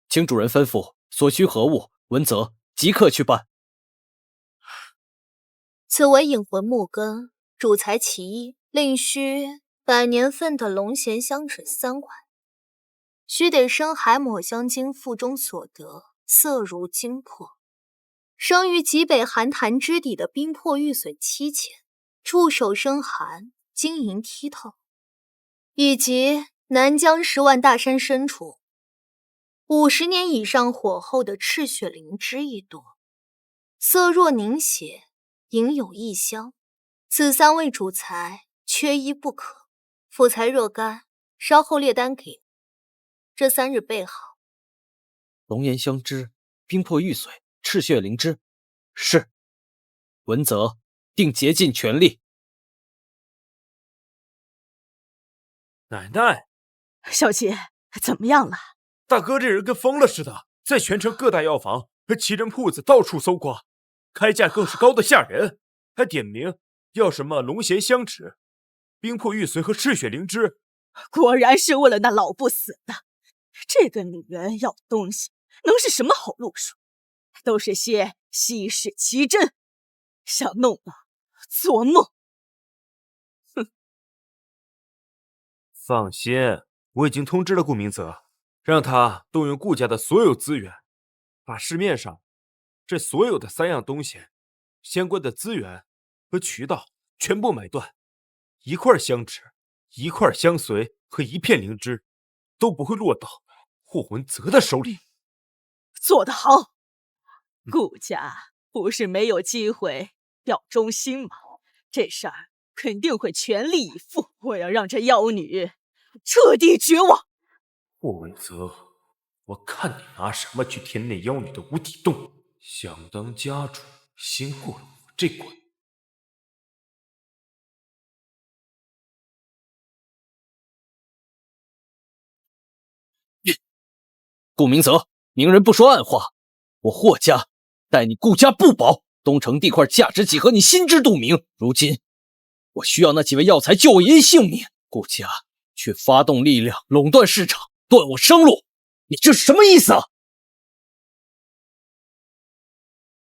请主人吩咐，所需何物，文泽即刻去办。此为引魂木根，主材其一，另需100年份的龙涎香纸3碗，须得深海抹香鲸腹中所得，色如金珀。生于极北寒潭之底的冰魄玉髓7钱，触手生寒，晶莹剔透，以及南疆10万大山深处50年以上火候的赤血灵芝1朵，色若凝血，隐有异香。此3味主材缺一不可，辅材若干，稍后列单给你。这3日备好。龙涎香脂、冰魄玉髓、赤血灵芝，是。文泽定竭尽全力。奶奶，小姐怎么样了？大哥这人跟疯了似的，在全城各大药房和奇珍铺子到处搜刮，开价更是高的吓人，还点名要什么龙涎香脂、冰魄玉髓和赤血灵芝。果然是为了那老不死的。这个女人要的东西能是什么好路数？都是些稀世奇珍，想弄我做梦。哼！放心，我已经通知了顾明泽，让他动用顾家的所有资源，把市面上这所有的3样东西相关的资源和渠道全部买断，1块香脂、1块香髓和1片灵芝都不会落到霍文泽的手里。做得好！顾家不是没有机会表忠心吗？这事儿肯定会全力以赴。我要让这妖女彻底绝望。霍文泽，我看你拿什么去填那妖女的无底洞？想当家主，先过了我这关。顾明泽，明人不说暗话，我霍家待你顾家不薄，东城地块价值几何你心知肚明。如今我需要那几味药材救我爷爷性命，顾家却发动力量垄断市场，断我生路，你这是什么意思啊？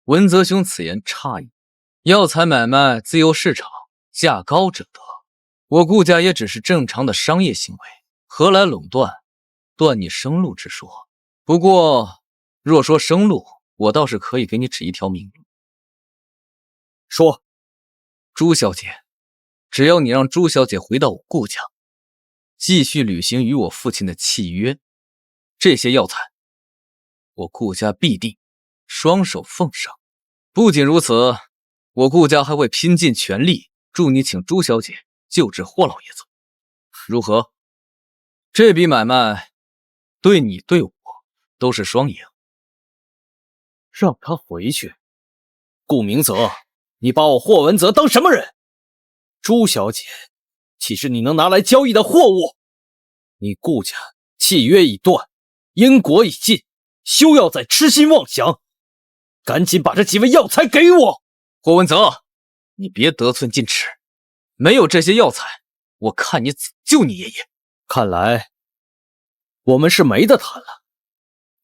文泽兄此言差矣，药材买卖自由市场，价高者得。我顾家也只是正常的商业行为，何来垄断你生路之说？不过若说生路，我倒是可以给你指一条明路。说。朱小姐，只要你让朱小姐回到我顾家，继续履行与我父亲的契约，这些药材我顾家必定双手奉上。不仅如此，我顾家还会拼尽全力助你请朱小姐救治霍老爷子。如何？这笔买卖对你对我都是双赢。让他回去。顾明泽，你把我霍文泽当什么人？朱小姐岂是你能拿来交易的货物？你顾家契约已断，因果已尽，休要再痴心妄想，赶紧把这几味药材给我。霍文泽，你别得寸进尺，没有这些药材，我看你怎么救你爷爷。看来我们是没得谈了。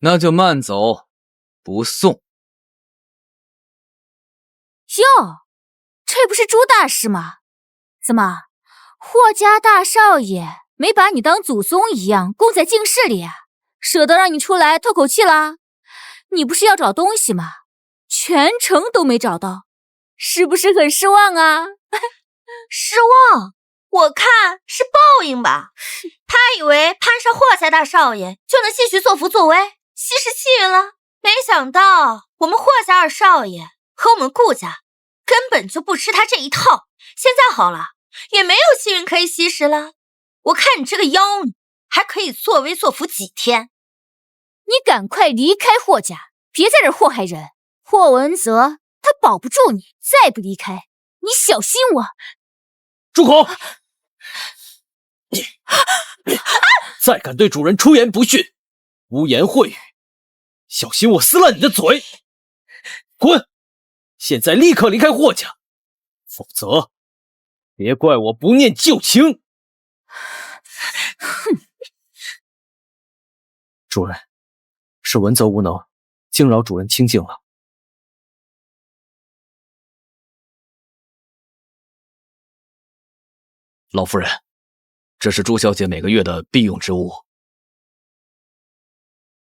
那就慢走不送。哟，这不是朱大师吗？怎么，霍家大少爷没把你当祖宗一样供在净室里啊？舍得让你出来透口气啦？你不是要找东西吗？全程都没找到，是不是很失望啊？失望？我看是报应吧。他以为攀上霍家大少爷就能继续作福作威，息事气了。没想到我们霍家二少爷和我们顾家根本就不吃他这一套。现在好了，也没有气运可以吸食了。我看你这个妖女还可以作威作福几天。你赶快离开霍家，别在这儿祸害人。霍文泽他保不住你，再不离开，你小心我。住口！再敢对主人出言不逊，污言秽语，小心我撕烂你的嘴！滚！现在立刻离开霍家，否则别怪我不念旧情。主人，是文泽无能，惊扰主人清静了。老夫人，这是朱小姐每个月的必用之物。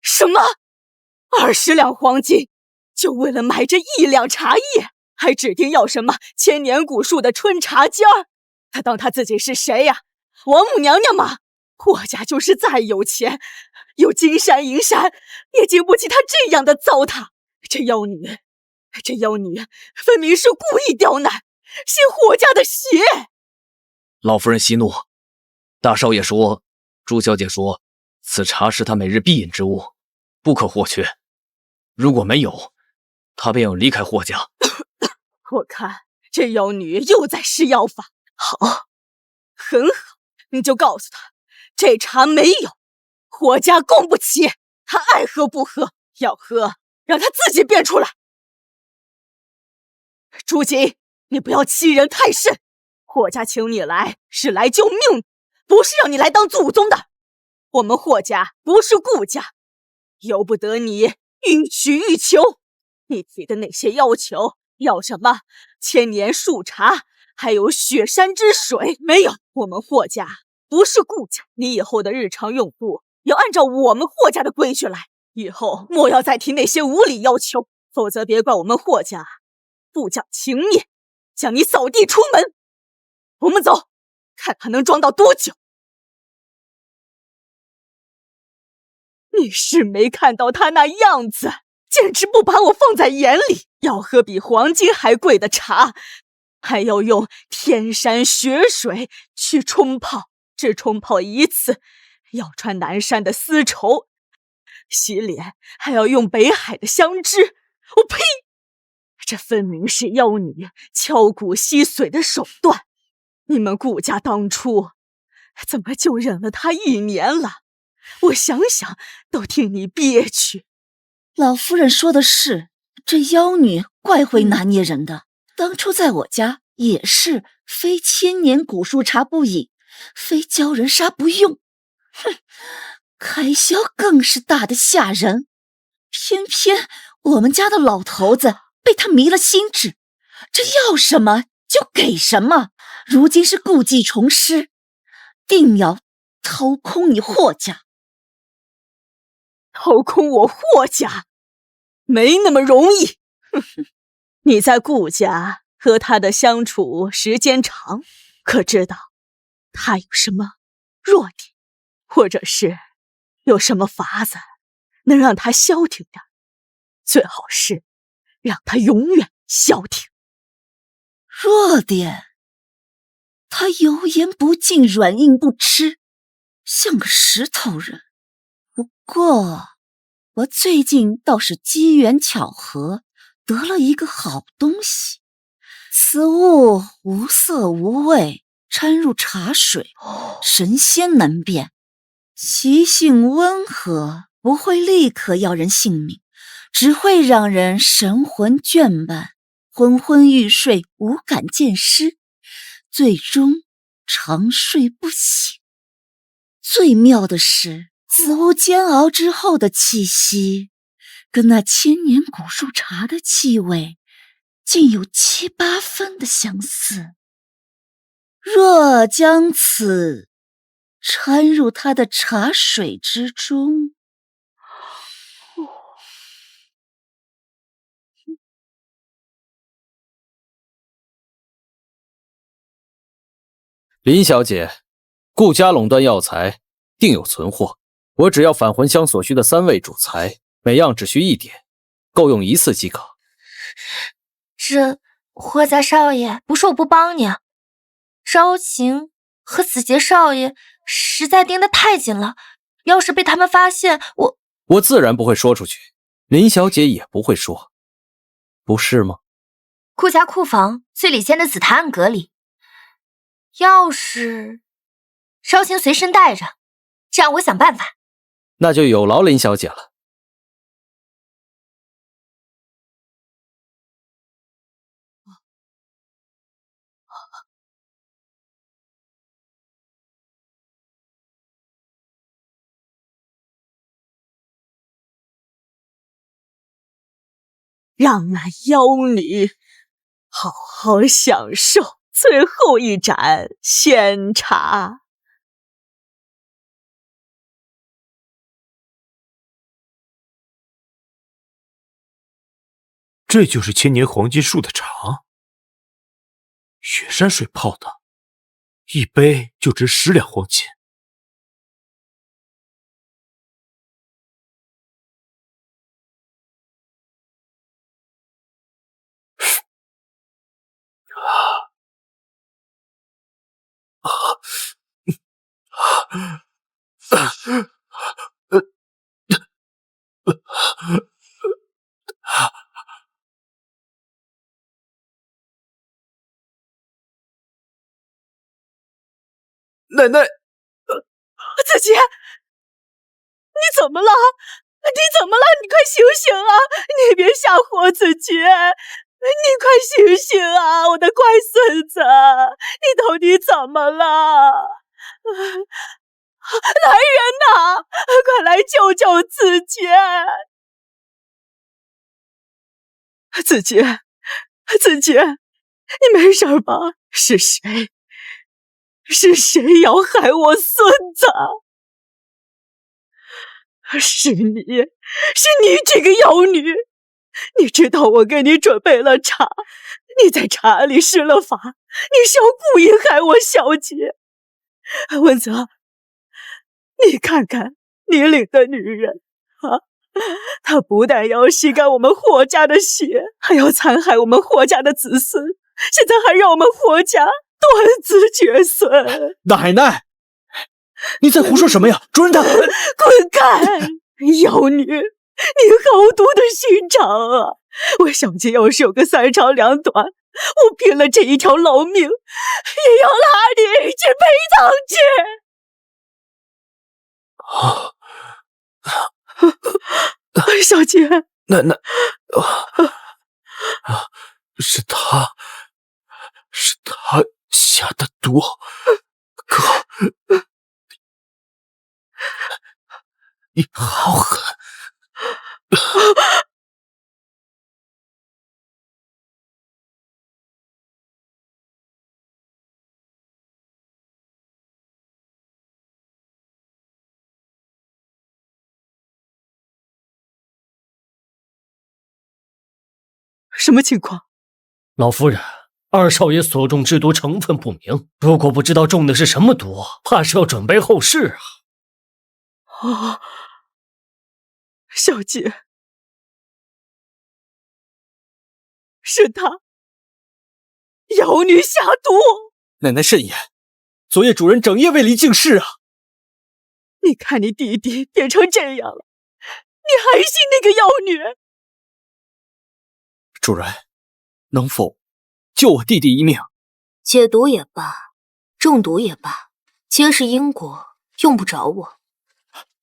什么？20两黄金，就为了买这1两茶叶，还指定要什么千年古树的春茶尖儿？他当他自己是谁呀？王母娘娘吗？霍家就是再有钱，有金山银山，也经不起他这样的糟蹋。这妖女分明是故意刁难，吸霍家的血。老夫人息怒，大少爷说，朱小姐说，此茶是她每日必饮之物，不可或缺。如果没有，她便要离开霍家。我看这妖女又在施妖法。好，很好，你就告诉她，这茶没有，霍家供不起，她爱喝不喝，要喝让她自己变出来。朱瑾，你不要欺人太甚。霍家请你来是来救命的，不是让你来当祖宗的。我们霍家不是顾家，由不得你欲取欲求。你提的那些要求，要什么千年树茶，还有雪山之水，没有。我们霍家不是顾家，你以后的日常用度要按照我们霍家的规矩来。以后莫要再提那些无理要求，否则别怪我们霍家不讲情面，将你扫地出门。我们走，看他能装到多久。你是没看到他那样子，简直不把我放在眼里。要喝比黄金还贵的茶，还要用天山雪水去冲泡，只冲泡一次，要穿南山的丝绸，洗脸还要用北海的香脂。我呸！这分明是妖女敲骨吸髓的手段。你们顾家当初怎么就忍了他1年了？我想想都替你憋屈。老夫人说的是，这妖女怪会拿捏人的。当初在我家也是非千年古树茶不饮，非鲛人纱不用。哼，开销更是大得吓人。偏偏我们家的老头子被他迷了心智，这要什么就给什么。如今是故技重施，定要掏空你霍家。掏空我霍家没那么容易。你在顾家和他的相处时间长，可知道他有什么弱点，或者是有什么法子能让他消停点？最好是让他永远消停。弱点？他油盐不进，软硬不吃，像个石头人。不过我最近倒是机缘巧合得了一个好东西，此物无色无味，掺入茶水，神仙难辨，其性温和，不会立刻要人性命，只会让人神魂倦绊，昏昏欲睡，无感见失，最终长睡不醒。最妙的是，此物煎熬之后的气息，跟那千年古树茶的气味竟有7、8分的相似。若将此掺入他的茶水之中，林小姐，顾家垄断药材，定有存货。我只要返魂香所需的3味主材，每样只需1点，够用1次即可。霍家少爷，不是我不帮你，昭晴和子杰少爷实在盯得太紧了，要是被他们发现，我自然不会说出去，林小姐也不会说，不是吗？顾家库房最里间的紫檀暗格里，钥匙昭晴随身带着，这样我想办法。那就有劳林小姐了。让那妖女好好享受最后一盏仙茶。这就是千年黄金树的茶，雪山水泡的，一杯就值10两黄金。奶奶，子杰，你怎么了？你怎么了？你快醒醒啊！你别吓唬我，子杰，你快醒醒啊！我的乖孙子，你到底怎么了？来人呐！快来救救子杰！子杰，子杰，你没事吧？是谁？是谁要害我孙子？是你这个妖女！你知道我给你准备了茶，你在茶里施了法，你是要故意害我小姐。文泽，你看看你领的女人啊，她不但要吸干我们霍家的血，还要残害我们霍家的子孙，现在还让我们霍家断子绝孙。奶奶，你在胡说什么呀？主人他……滚开！妖女，你好毒的心肠啊！我小姐要是有个3长2短，我拼了这一条老命，也要拉你去陪葬去！小姐，奶奶，是他下的毒，哥，你好狠！什么情况？老夫人，二少爷所中之毒成分不明，如果不知道中的是什么毒，怕是要准备后事啊。哦，小姐，是他，妖女下毒。奶奶慎言，昨夜主人整夜为离净室啊！你看你弟弟变成这样了，你还信那个妖女？主人，能否救我弟弟一命？解毒也罢，中毒也罢，皆是因果，用不着我。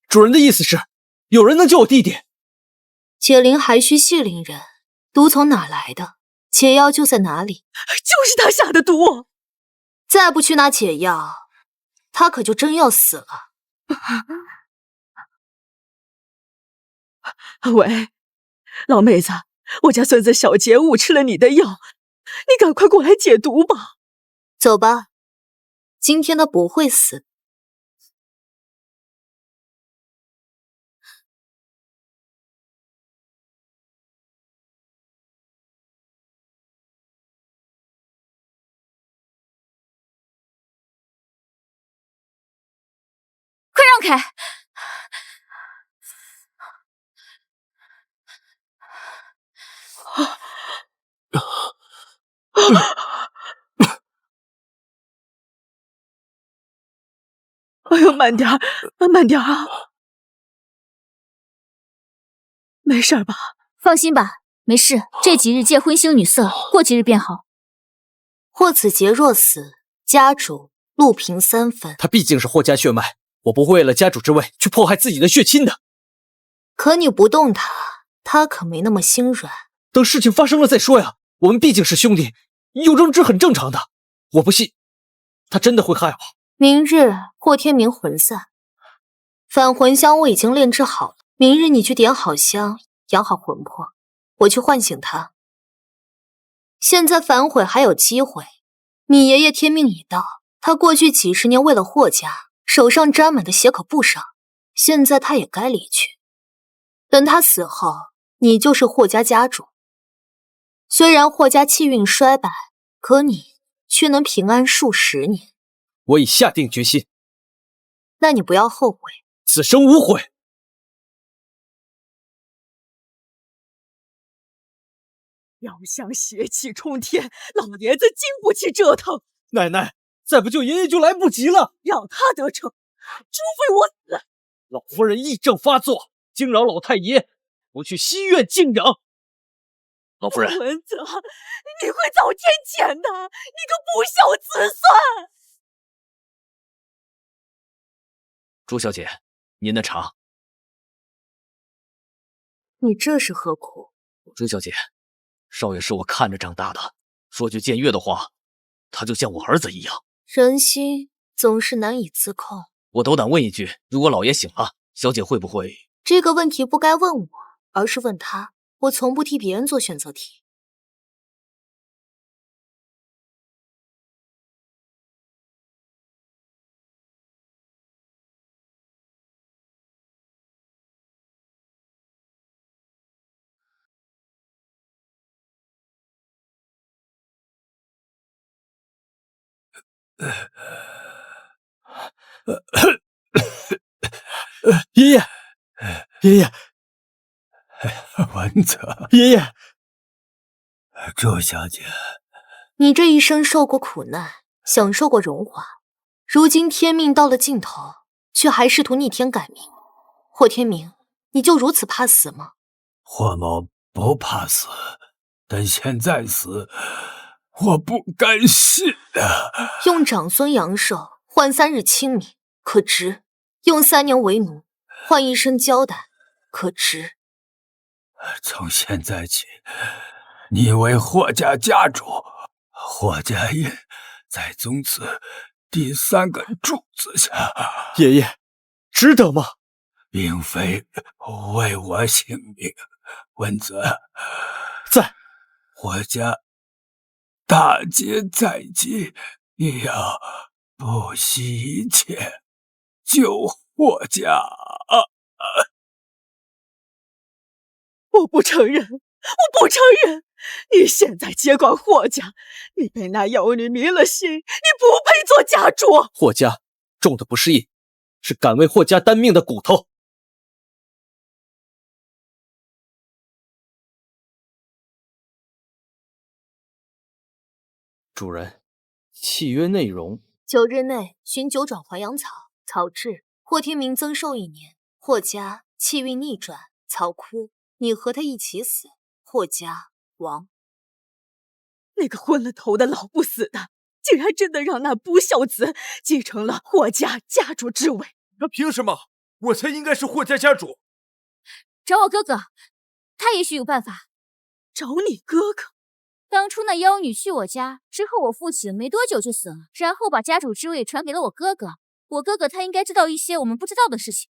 主人的意思是，有人能救我弟弟？解铃还需系铃人，毒从哪来的，解药就在哪里。就是他下的毒。再不去拿解药，他可就真要死了。喂，老妹子，我家孙子小杰误吃了你的药，你赶快过来解毒吧。走吧，今天他不会死。快让开！哎呦，慢点儿，慢点儿啊！没事吧？放心吧，没事。这几日借荤腥女色，过几日便好。霍子杰若死，家主路平3分。他毕竟是霍家血脉，我不会为了家主之位去迫害自己的血亲的。可你不动他，他可没那么心软。等事情发生了再说呀，我们毕竟是兄弟，有争执很正常的。我不信，他真的会害我。明日霍天明魂散，返魂香我已经炼制好了。明日你去点好香，养好魂魄，我去唤醒他。现在反悔还有机会，你爷爷天命已到，他过去几十年为了霍家，手上沾满的血可不少，现在他也该离去。等他死后，你就是霍家家主。虽然霍家气运衰败，可你却能平安数十年。我已下定决心，那你不要后悔，此生无悔。药香邪气冲天，老爷子经不起折腾。奶奶，再不救爷爷就来不及了。让他得逞，除非我死。老夫人癔症发作，惊扰老太爷，不去西院静养。老夫人，文泽，你会遭天谴的，你个不孝子孙！朱小姐，您的茶。你这是何苦？朱小姐，少爷是我看着长大的，说句僭越的话，他就像我儿子一样。人心总是难以自控。我斗胆问一句，如果老爷醒了，小姐会不会……这个问题不该问我，而是问他。我从不替别人做选择题。爷爷，爷爷，文泽，爷爷，周小姐，你这一生受过苦难，享受过荣华，如今天命到了尽头，却还试图逆天改命。霍天明，你就如此怕死吗？霍某不怕死，但现在死，我不甘心啊！用长孙阳寿换3日清明，可值；用3年为奴换一生交代，可值。从现在起，你为霍家家主，霍家印在宗祠第3个柱子下。爷爷，值得吗？并非为我性命，文泽，在霍家大劫在即，你要不惜一切救霍家。我不承认，我不承认！你现在接管霍家，你被那妖女迷了心，你不配做家主。霍家种的不是印，是敢为霍家担命的骨头。主人，契约内容9日内寻9转还阳草，草至霍天明增寿1年，霍家气运逆转，草枯，你和他一起死，霍家亡。那个昏了头的老不死的，竟然真的让那不孝子继承了霍家家主之位。那凭什么我才应该是霍家家主？找我哥哥，他也许有办法。找你哥哥？当初那妖女去我家之后，我父亲没多久就死了，然后把家主之位传给了我哥哥。我哥哥他应该知道一些我们不知道的事情。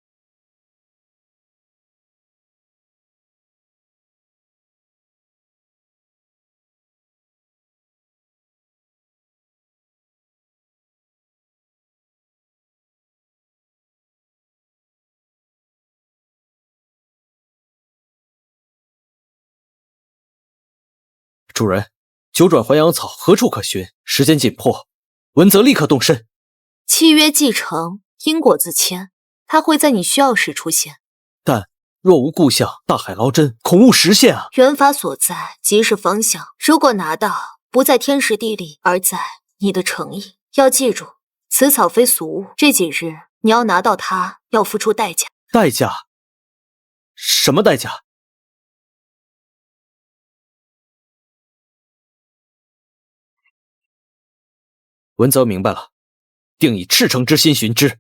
主人，九转还阳草何处可寻？时间紧迫，文泽立刻动身。契约既成，因果自牵，他会在你需要时出现。但若无故项，大海捞针，恐勿实现啊！缘法所在，即是方向。如果拿到，不在天时地利，而在你的诚意。要记住，此草非俗物。这几日你要拿到它，要付出代价。代价？什么代价？文泽明白了，定以赤诚之心寻之，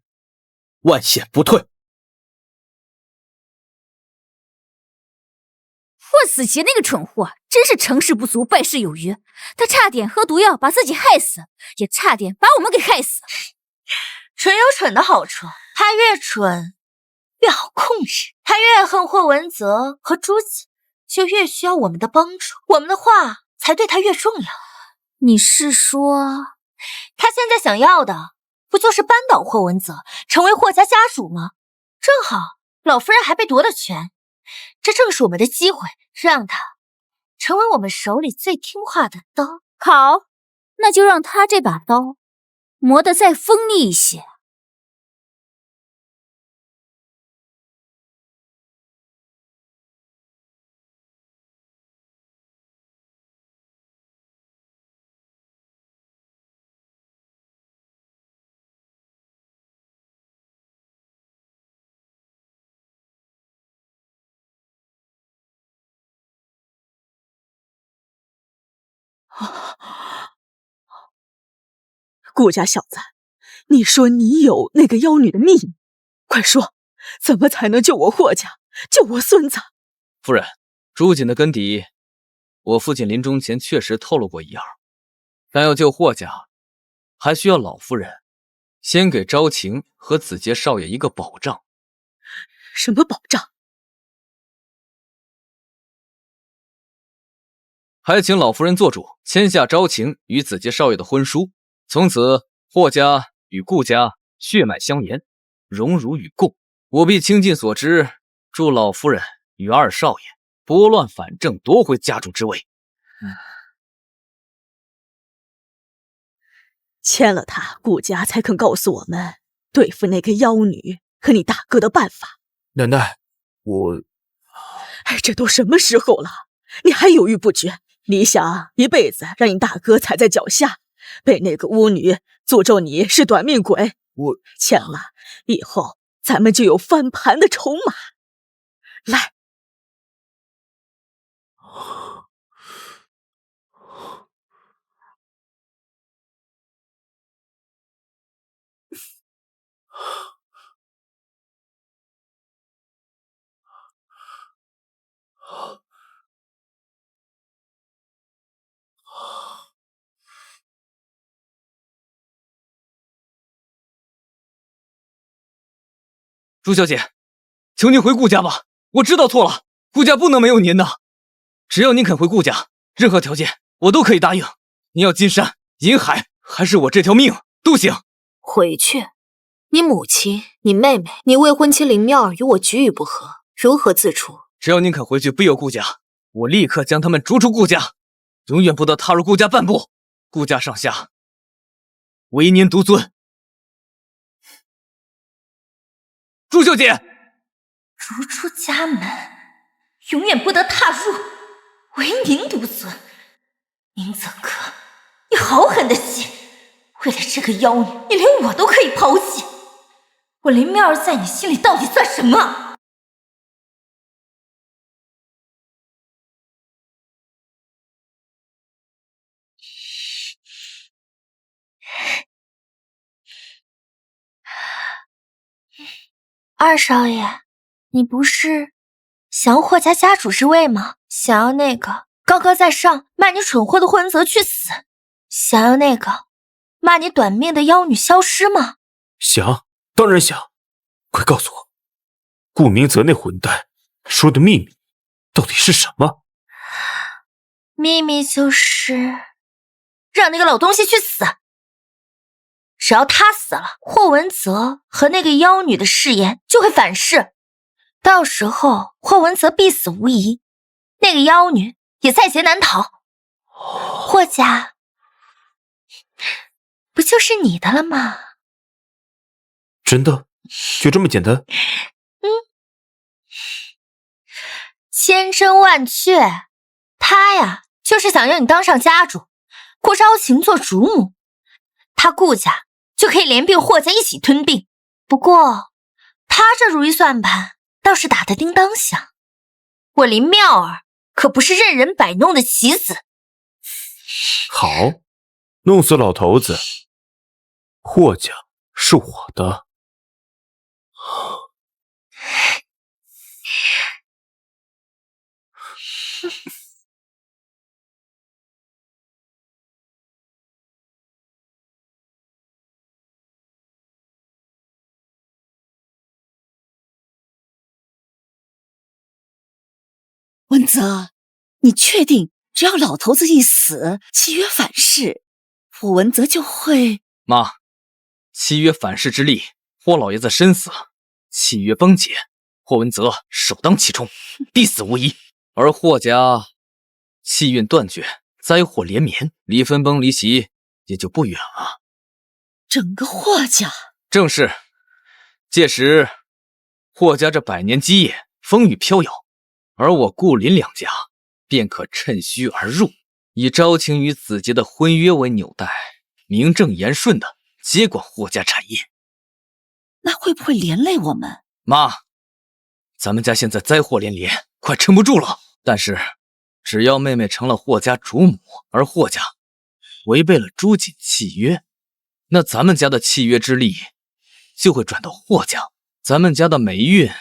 万险不退。霍子杰那个蠢货，真是成事不足败事有余。他差点喝毒药把自己害死，也差点把我们给害死。蠢有蠢的好处，他越蠢越好控制。他越恨霍文泽和朱姐，就越需要我们的帮助，我们的话才对他越重要。你是说，他现在想要的不就是扳倒霍文泽，成为霍家家主吗？正好老夫人还被夺了权，这正是我们的机会，让他成为我们手里最听话的刀。好，那就让他这把刀磨得再锋利一些。顾家小子，你说你有那个妖女的秘密，快说，怎么才能救我霍家，救我孙子？夫人，朱瑾的根底，我父亲临终前确实透露过一样，但要救霍家，还需要老夫人先给昭晴和子杰少爷一个保障。什么保障？还请老夫人做主，签下昭晴与子杰少爷的婚书，从此霍家与顾家血脉相连，荣辱与共。我必倾尽所知，助老夫人与二少爷拨乱反正，夺回家主之位。签了他，顾家才肯告诉我们对付那个妖女和你大哥的办法。奶奶，这都什么时候了，你还犹豫不决？你想一辈子让你大哥踩在脚下，被那个巫女诅咒你是短命鬼？我签了，以后咱们就有翻盘的筹码。来。朱小姐，求您回顾家吧，我知道错了，顾家不能没有您的。只要您肯回顾家，任何条件我都可以答应。您要金山、银海，还是我这条命都行。回去，你母亲、你妹妹、你未婚妻林妙儿与我局域不和，如何自处？只要您肯回去庇佑顾家，我立刻将他们逐出顾家，永远不得踏入顾家半步。顾家上下，唯您独尊。朱小姐，逐出家门，永远不得踏入，唯您独尊。宁泽哥，你好狠的心！为了这个妖女，你连我都可以抛弃。我林妙儿在你心里到底算什么？二少爷，你不是想要霍家家主之位吗？想要那个高高在上骂你蠢货的霍文泽去死？想要那个骂你短命的妖女消失吗？想，当然想。快告诉我，顾明泽那混蛋说的秘密到底是什么？秘密就是让那个老东西去死。只要他死了，霍文泽和那个妖女的誓言就会反噬，到时候霍文泽必死无疑，那个妖女也在劫难逃。霍家不就是你的了吗？真的？就这么简单？千真万确，他呀就是想让你当上家主，雇昭晴做主母，他顾家就可以连并霍家一起吞并。不过他这如意算盘倒是打得叮当响，我林妙儿可不是任人摆弄的棋子。好，弄死老头子，霍家是我的。文泽，你确定只要老头子一死，契约反噬，我文泽就会……妈，契约反噬之力，霍老爷子身死，契约崩解，霍文泽首当其冲，必死无疑。而霍家气运断绝，灾祸连绵，离分崩离析也就不远了。整个霍家？正是。届时，霍家这100年基业风雨飘摇，而我顾林两家便可趁虚而入，以昭晴与子杰的婚约为纽带，名正言顺的接管霍家产业。那会不会连累我们？妈，咱们家现在灾祸连连，快撑不住了。但是，只要妹妹成了霍家主母，而霍家违背了朱锦契约，那咱们家的契约之力就会转到霍家，咱们家的霉运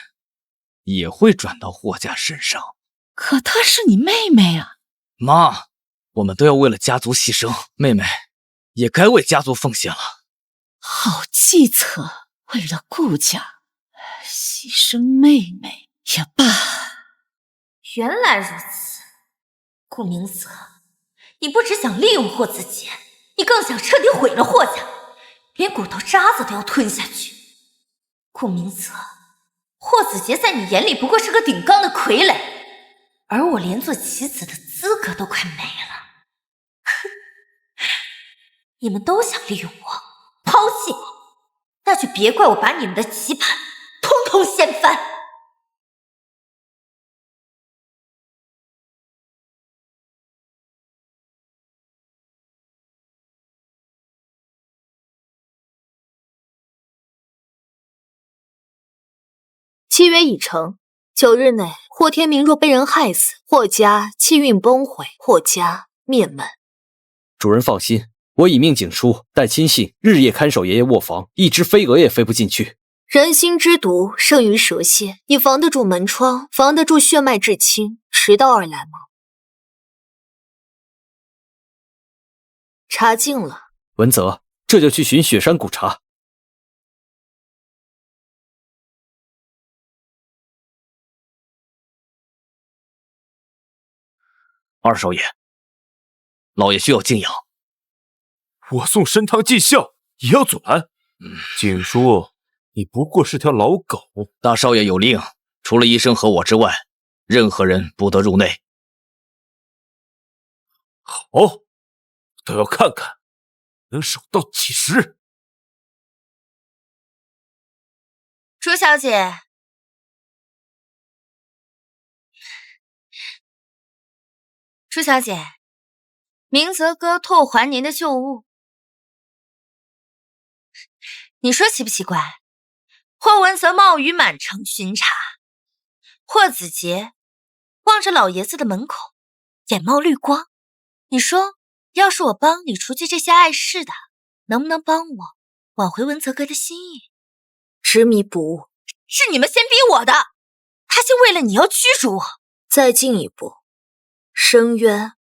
也会转到霍家身上。可她是你妹妹啊！妈，我们都要为了家族牺牲，妹妹也该为家族奉献了。好计策，为了顾家牺牲妹妹也罢。原来如此，顾明泽，你不只想利用霍子杰，你更想彻底毁了霍家，连骨头渣子都要吞下去。顾明泽，霍子杰在你眼里不过是个顶缸的傀儡，而我连做棋子的资格都快没了。哼，你们都想利用我，抛弃我，那就别怪我把你们的棋盘通通掀翻。契约已成，9日内霍天明若被人害死，霍家气运崩毁，霍家灭门。主人放心，我已命警书带亲信日夜看守爷爷卧房，一只飞蛾也飞不进去。人心之毒胜于蛇蝎，你防得住门窗，防得住血脉至亲，迟到而来吗？查禁了。文泽，这就去寻雪山古茶。二少爷，老爷需要静养。我送参汤尽孝，也要阻拦？景叔，你不过是条老狗。大少爷有令，除了医生和我之外，任何人不得入内。好，都要看看能守到几时。朱小姐，朱小姐，明泽哥托我还您的旧物，你说奇不奇怪？霍文泽冒雨满城巡查，霍子杰望着老爷子的门口，眼冒绿光。你说，要是我帮你除去这些碍事的，能不能帮我挽回文泽哥的心意？执迷不悟。是你们先逼我的，他先为了你要驱逐我。再进一步，深渊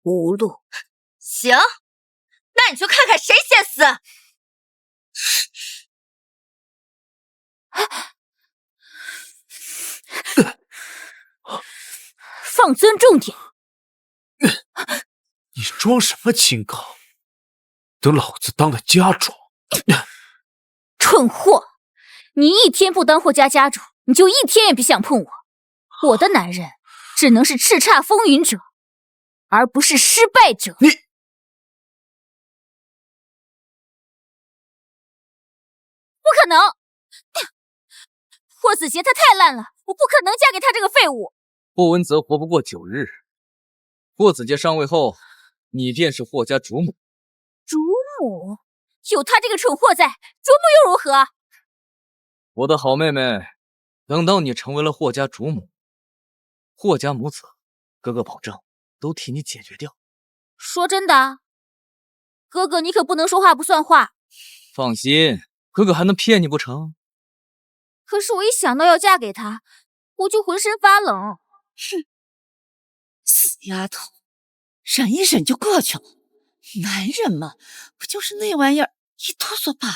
无路。行，那你就看看谁先死。放尊重点。你装什么清高？等老子当了家主！蠢货！你一天不当霍家家主，你就一天也别想碰我。我的男人只能是叱咤风云者，而不是失败者。你不可能！霍子杰他太烂了，我不可能嫁给他这个废物。霍文泽活不过9日，霍子杰上位后，你便是霍家主母。主母？有他这个蠢货在，主母又如何？我的好妹妹，等到你成为了霍家主母，霍家母子，哥哥保证都替你解决掉。说真的，哥哥你可不能说话不算话。放心，哥哥还能骗你不成？可是我一想到要嫁给他，我就浑身发冷。哼，死丫头，忍一忍就过去了。男人嘛，不就是那玩意儿一哆嗦罢了。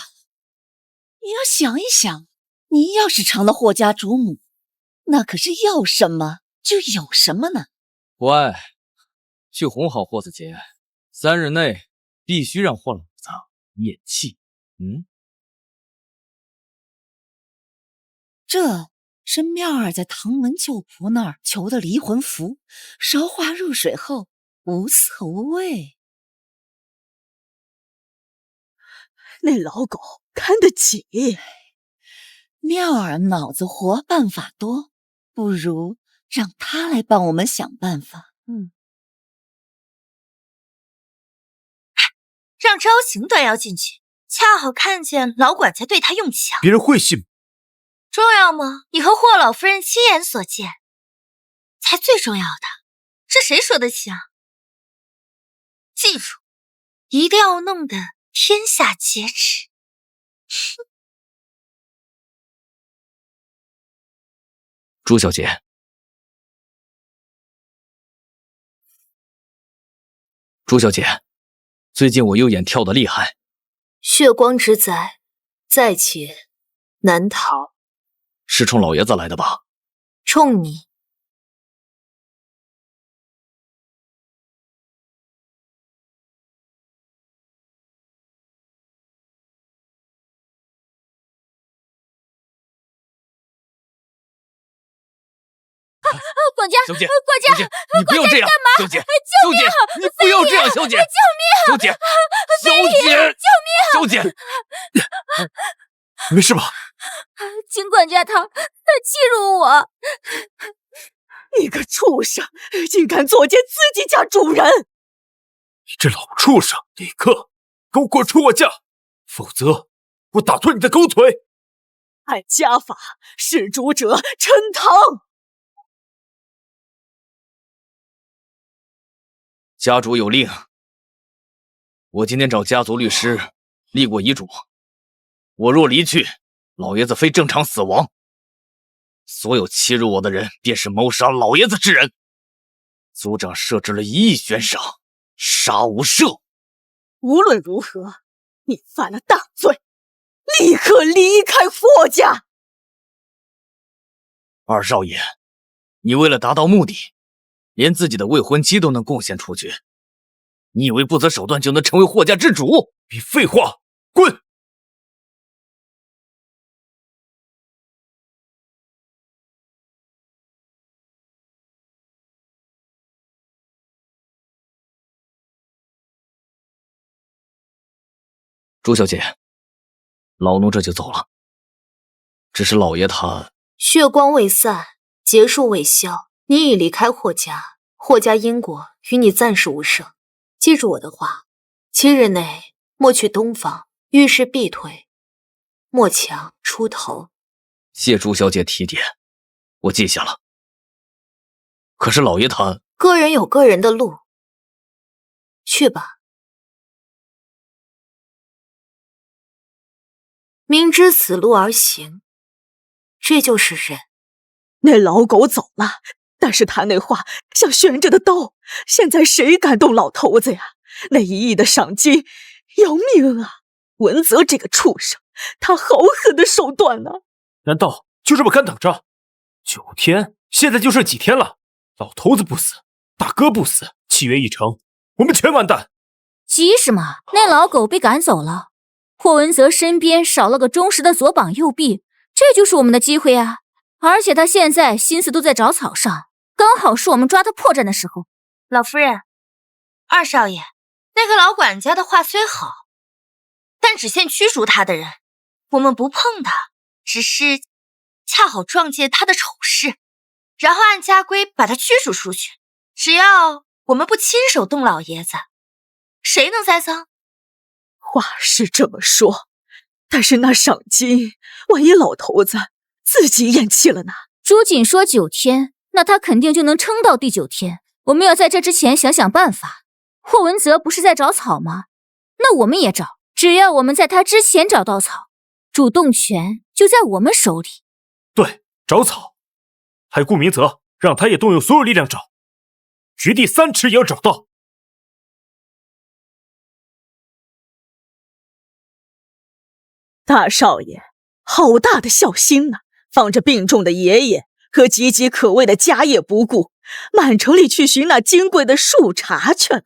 你要想一想，你要是成了霍家主母，那可是要什么就有什么呢。乖，去哄好霍子杰，3日内必须让霍老子咽气。这是妙儿在唐门旧仆那儿求的离魂符，烧化入水后无色无味。那老狗看得起。妙儿脑子活，办法多，不如让他来帮我们想办法。让招行端要进去，恰好看见老管家对他用强，别人会信吗？重要吗？你和霍老夫人亲眼所见，才最重要的。这谁说得起啊？记住，一定要弄得天下皆知。朱小姐，朱小姐，最近我右眼跳得厉害，血光之灾，在劫难逃。是冲老爷子来的吧？冲你。管家，小姐，管家，小姐，你不要这样，小姐，救命！小姐，你不要这样，小姐，救命！小姐，小姐，救命！小姐，没事吧？金管家他欺辱我。你个畜生，竟敢作践自己家主人！你这老畜生，立刻给我滚出我家，否则我打断你的狗腿！按家法，弑主者沉堂。家主有令，我今天找家族律师立过遗嘱，我若离去，老爷子非正常死亡。所有欺辱我的人，便是谋杀老爷子之人。族长设置了1亿悬赏，杀无赦。无论如何，你犯了大罪，立刻离开霍家。二少爷，你为了达到目的，连自己的未婚妻都能贡献出去，你以为不择手段就能成为霍家之主？别废话，滚！朱小姐，老奴这就走了。只是老爷他血光未散，劫数未消，你已离开霍家，霍家因果与你暂时无涉。记住我的话，7日内莫去东方，遇事必退，莫强出头。谢朱小姐提点，我记下了。可是老爷他个人有个人的路，去吧。明知死路而行，这就是人。那老狗走了，但是他那话像悬着的刀，现在谁敢动老头子呀？那1亿的赏金要命啊！文泽这个畜生，他好狠的手段呢！难道就这么干等着？9天，现在就剩几天了。老头子不死，大哥不死，契约一成，我们全完蛋。急什么？那老狗被赶走了，霍文泽身边少了个忠实的左膀右臂，这就是我们的机会啊！而且他现在心思都在找草上，刚好是我们抓他破绽的时候。老夫人，二少爷，那个老管家的话虽好，但只限驱逐他的人，我们不碰他，只是恰好撞见他的丑事，然后按家规把他驱逐出去。只要我们不亲手动老爷子，谁能栽赃？话是这么说，但是那赏金，万一老头子自己咽气了呢？朱瑾说9天，那他肯定就能撑到第9天。我们要在这之前想想办法。霍文泽不是在找草吗？那我们也找，只要我们在他之前找到草，主动权就在我们手里。对，找草，还有顾明泽，让他也动用所有力量找，掘地3尺也要找到。大少爷，好大的孝心呐！放着病重的爷爷和岌岌可危的家业不顾，满城里去寻那金贵的树茶去了。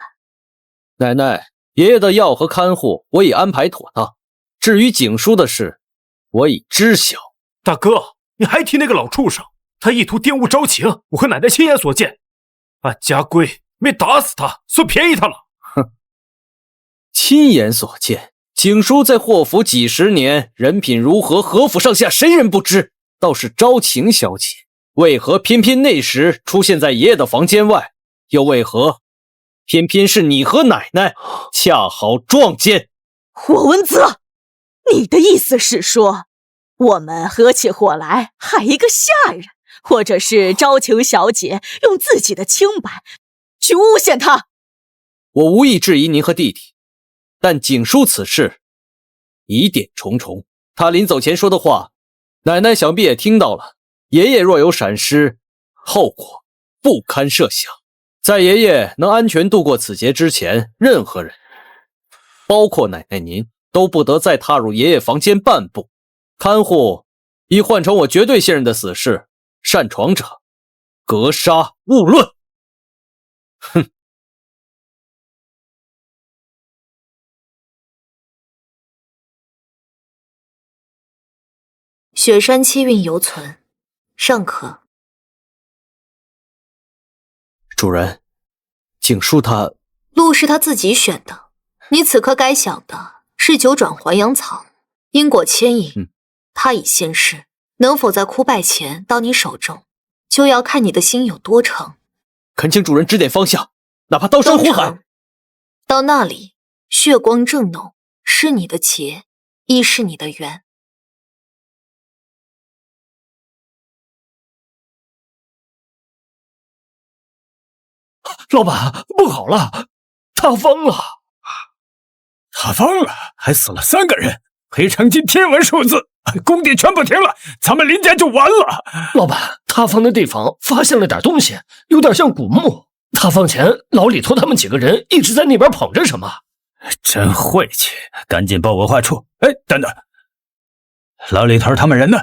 奶奶，爷爷的药和看护我已安排妥当，至于景叔的事，我已知晓。大哥，你还提那个老畜生，他意图玷污朝廷，我和奶奶亲眼所见，按家规没打死他，算便宜他了。哼，亲眼所见，景叔在霍府几十年，人品如何，何府上下谁人不知？倒是朝晴小姐，为何偏偏那时出现在爷爷的房间外？又为何偏偏是你和奶奶恰好撞见？霍文泽，你的意思是说，我们合起伙来害一个下人，或者是朝晴小姐用自己的清白去诬陷他？我无意质疑您和弟弟，但景叔此事疑点重重。他临走前说的话，奶奶想必也听到了。爷爷若有闪失，后果不堪设想。在爷爷能安全度过此劫之前，任何人，包括奶奶您，都不得再踏入爷爷房间半步。看护已换成我绝对信任的死士，擅闯者格杀勿论。哼！雪山七韵犹存，尚可。主人，景叔他路是他自己选的，你此刻该想的是九转还阳草，因果牵引。他已现世，能否在枯败前到你手中，就要看你的心有多诚。恳请主人指点方向，哪怕刀山火海。到那里，血光正浓，是你的劫，亦是你的缘。老板，不好了，塌方了！塌方了，还死了3个人，赔偿金天文数字，工地全部停了，咱们林家就完了。老板，塌方的地方发现了点东西，有点像古墓。塌方前，老李头他们几个人一直在那边捧着什么。真晦气，赶紧报文化处。哎，等等，老李头他们人呢？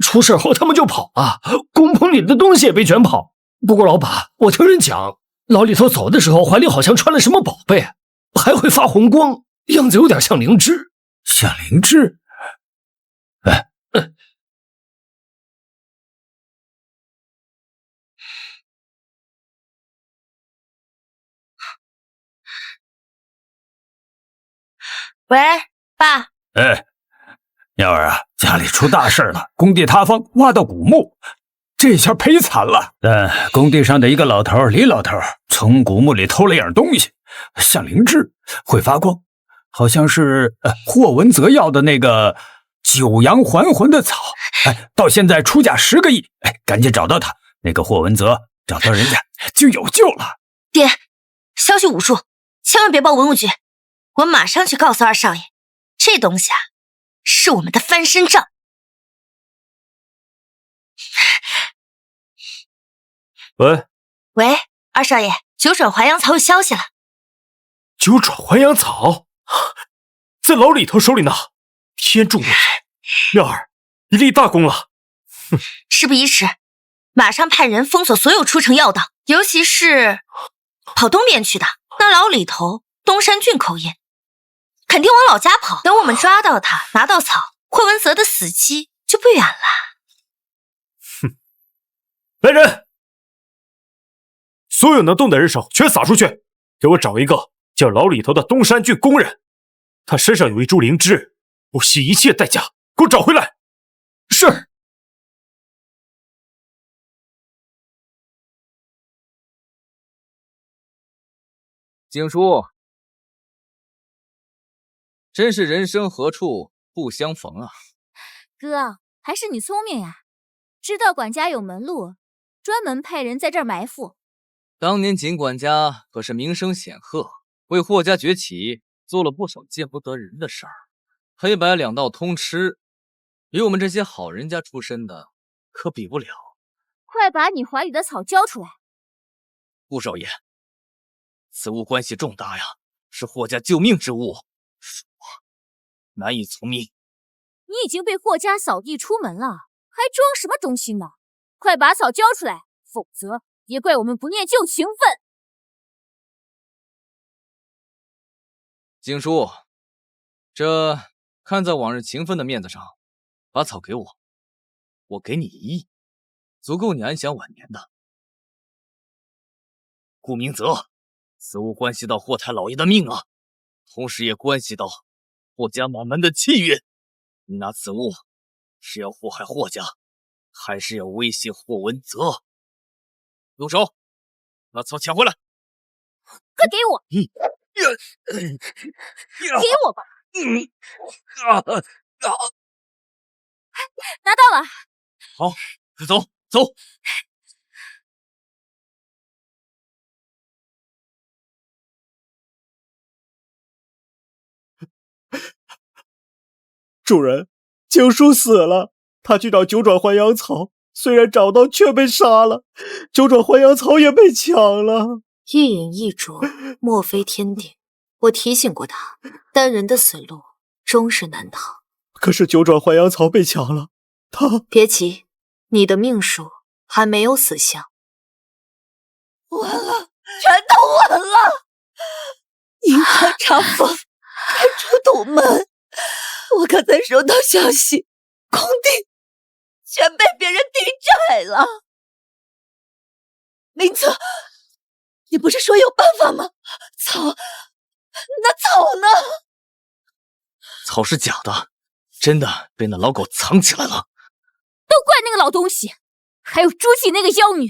出事后他们就跑了，工棚里的东西也被卷跑。不过老板，我听人讲，老李头走的时候怀里好像穿了什么宝贝，还会发红光，样子有点像灵芝。像灵芝？喂，爸。鸟儿啊，家里出大事了，工地塌方，挖到古墓，这下赔惨了。但工地上的一个老头李老头从古墓里偷了样东西，像灵芝，会发光，好像是霍文泽要的那个九阳还魂的草。到现在出价10个亿，赶紧找到他，那个霍文泽找到人家就有救了。爹，消息无数，千万别报文物局，我马上去告诉二少爷，这东西啊，是我们的翻身仗。喂，二少爷，九转还阳草有消息了。九转还阳草在老李头手里呢，天助我也！妙儿，你立大功了。事不宜迟，马上派人封锁所有出城要道，尤其是跑东边去的那老李头东山郡口音，肯定往老家跑。等我们抓到他，拿到草，霍文泽的死期就不远了。来人，所有能动的人手全撒出去，给我找一个叫老李头的东山郡工人，他身上有一株灵芝，不惜一切代价给我找回来。是。景叔，真是人生何处不相逢啊！哥，还是你聪明呀，知道管家有门路，专门派人在这儿埋伏。当年景管家可是名声显赫，为霍家崛起做了不少见不得人的事儿，黑白两道通吃，与我们这些好人家出身的可比不了。快把你怀里的草交出来！顾少爷，此物关系重大呀，是霍家救命之物，恕我难以从命。你已经被霍家扫地出门了，还装什么忠心呢？快把草交出来，否则别怪我们不念旧情分。景叔，这看在往日情分的面子上，把草给我，我给你1亿，足够你安享晚年的。顾明泽，此物关系到霍太老爷的命啊，同时也关系到霍家满门的气运。你拿此物是要祸害霍家，还是要威胁霍文泽？用手，把草抢回来！快给我！给我吧！拿到了。好，走走。主人，景叔死了，他去找九转还阳草，虽然找到，却被杀了。九转还阳草也被抢了。一饮一啄，莫非天定。我提醒过他，但人的死路终是难逃。可是九转还阳草被抢了，他……别急，你的命数还没有死相。完了，全都完了！银川茶坊开出土门，我刚才收到消息，工地全被别人地窄了。明泽，你不是说有办法吗？草，那草呢？草是假的，真的被那老狗藏起来了。都怪那个老东西，还有朱启那个妖女，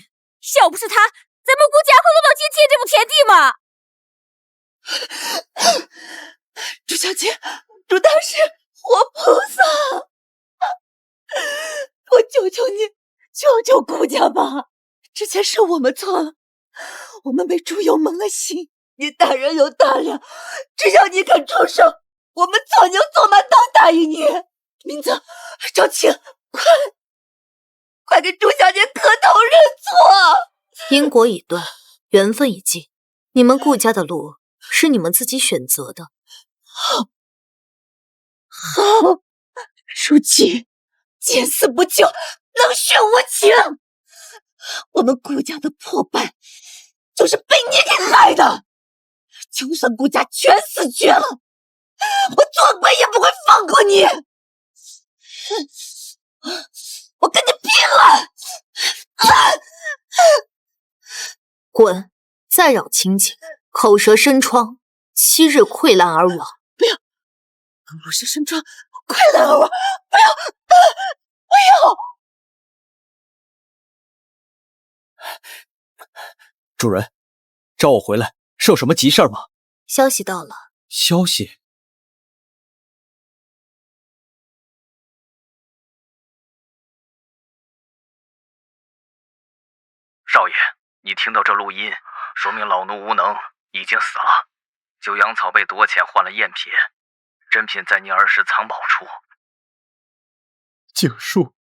要不是他，咱们顾家会落到今天这步田地吗？朱小姐，朱大师，活菩萨，我求求你，救救顾家吧！之前是我们错了，我们被朱由蒙了心。你大人有大量，只要你肯出手，我们做牛做马都答应你。明泽，赵晴，快给朱小姐磕头认错！因果已断，缘分已尽，你们顾家的路是你们自己选择的。好，舒淇，见死不救，冷血无情。我们顾家的破败，就是被你给害的。就算顾家全死绝了，我做鬼也不会放过你！我跟你拼了！滚！再扰清静，口舌生疮，7日溃烂而亡。不要！口舌生疮，溃烂而亡！不要！不要！主人，召我回来是有什么急事吗？消息到了。消息？少爷，你听到这录音，说明老奴无能，已经死了。九阳草被夺钱换了赝品，真品在你儿时藏宝处。景叔，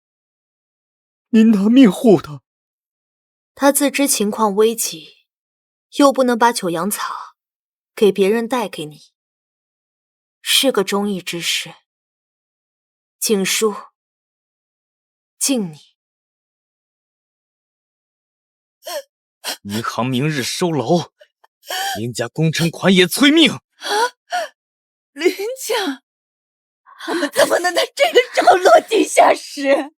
您拿命护他。他自知情况危急，又不能把九阳草给别人带给你，是个忠义之士。景叔，敬你。银行明日收楼，林家工程款也催命。林家，他们怎么能在这个时候落井下石？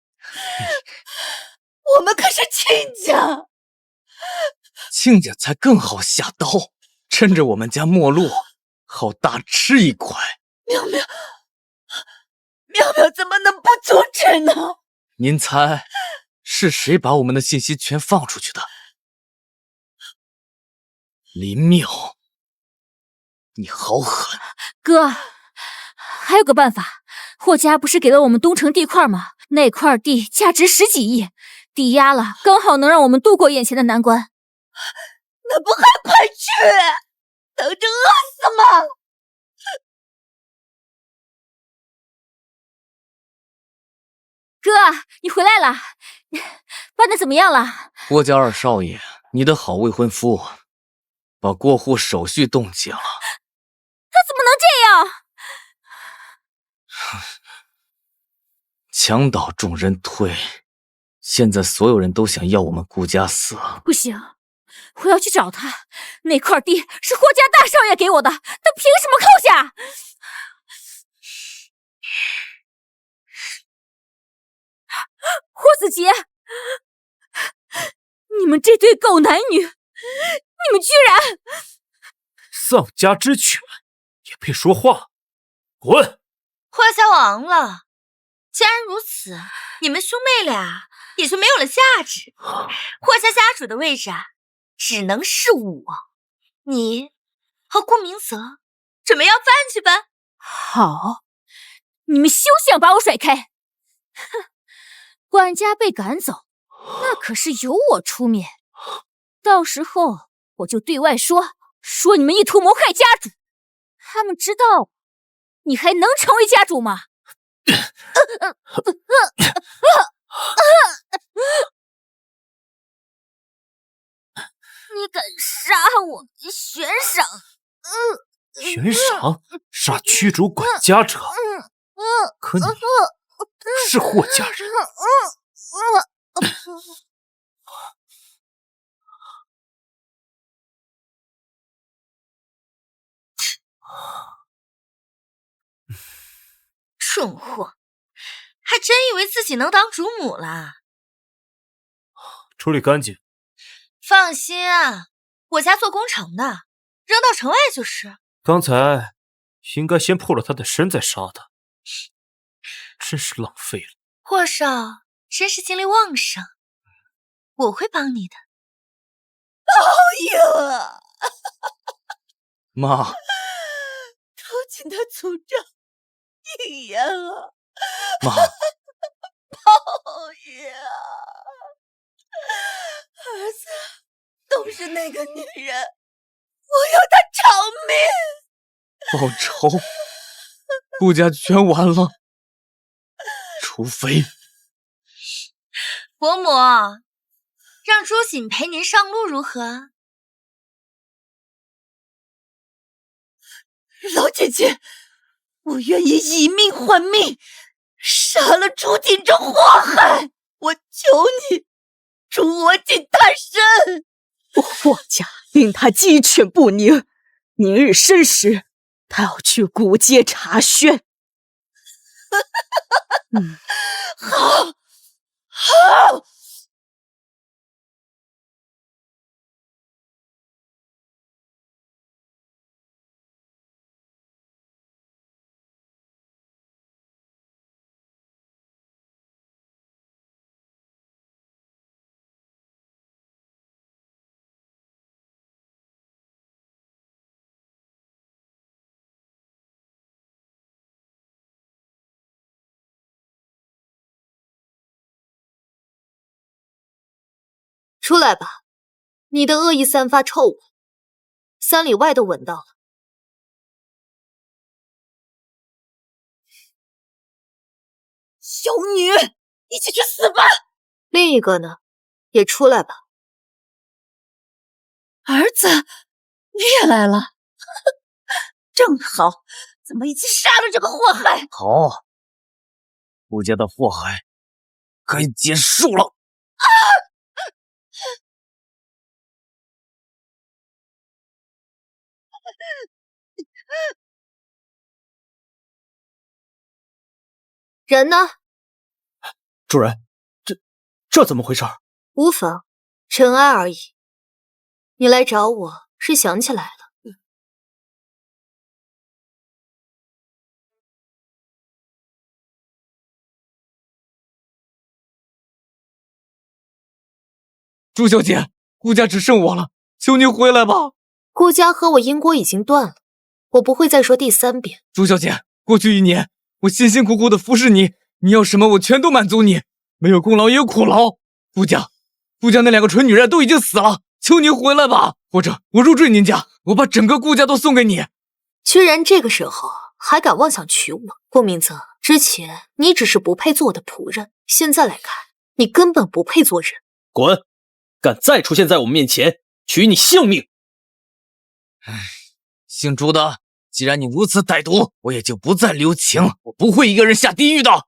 我们可是亲家，亲家才更好下刀。趁着我们家没落，好大吃一块。妙妙怎么能不阻止呢？您猜是谁把我们的信息全放出去的？林淼，你好狠！哥，还有个办法，霍家不是给了我们东城地块吗？那块地价值10几亿，抵押了，刚好能让我们度过眼前的难关。那不还快去，等着饿死吗？哥，你回来了，办的怎么样了？霍家二少爷，你的好未婚夫把过户手续冻结了。他怎么能这样？墙倒众人推，现在所有人都想要我们顾家死。不行，我要去找他。那块地是霍家大少爷给我的，他凭什么扣下？霍子杰，你们这对狗男女，你们居然……丧家之犬也配说话？滚！霍家亡了。既然如此，你们兄妹俩也就没有了价值。霍家家主的位置啊，只能是我。你和顾明泽准备要饭去吧。好，你们休想把我甩开！哼，管家被赶走，那可是由我出面。到时候我就对外说你们意图谋害家主，他们知道你还能成为家主吗？你敢杀我悬赏？悬赏杀驱逐管家者，可你是霍家人。蠢货，还真以为自己能当主母了。处理干净。放心啊，我家做工程的，扔到城外就是。刚才应该先破了他的身再杀他，真是浪费了。霍少真是精力旺盛，我会帮你的。讨厌啊！妈，偷进他祖上一言啊！妈，讨厌啊！儿子都是那个女人，我要她偿命。报仇，顾家全完了。除非伯母，让朱瑾陪您上路如何？老姐姐，我愿意以命换命，杀了朱瑾这祸害。我求你，助我进他身。我霍家令他鸡犬不宁，明日申时，他要去古街查宣。好，好。出来吧，你的恶意散发臭味，3里外都闻到了。小女，一起去死吧！另一个呢，也出来吧。儿子，你也来了，正好，咱们一起杀了这个祸害。好，顾家的祸害该结束了。人呢？主人，这怎么回事？无妨，尘埃而已。你来找我是想起来了。朱小姐，顾家只剩我了，求你回来吧。顾家和我因果已经断了，我不会再说第3遍。朱小姐，过去1年，我辛辛苦苦的服侍你，你要什么我全都满足你，没有功劳也有苦劳。顾家那2个蠢女人都已经死了，求你回来吧，或者我入赘您家，我把整个顾家都送给你。居然这个时候还敢妄想娶我，顾明泽，之前你只是不配做我的仆人，现在来看，你根本不配做人。滚！敢再出现在我们面前，取你性命！姓朱的，既然你如此歹毒，我也就不再留情，我不会一个人下地狱的。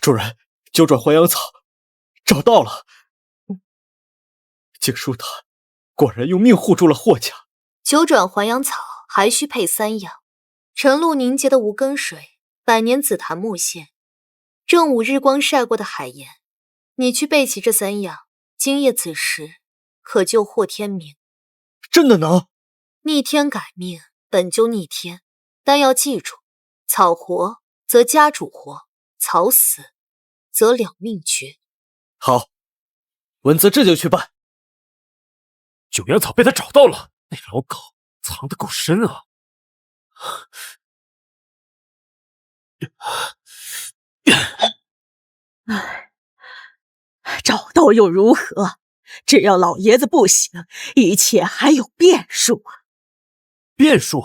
主人，九转还阳草找到了。景书他果然用命护住了霍家。9转还阳草还需配3样：晨露凝结的无根水、百年紫檀木线、正午日光晒过的海盐。你去备齐这3样，今夜子时可救霍天明。真的能？逆天改命本就逆天，但要记住，草活则家主活，草死则2命绝。好，文泽这就去办。九阳草被他找到了，那老狗藏得够深啊！找到又如何？只要老爷子不醒，一切还有变数啊！变数？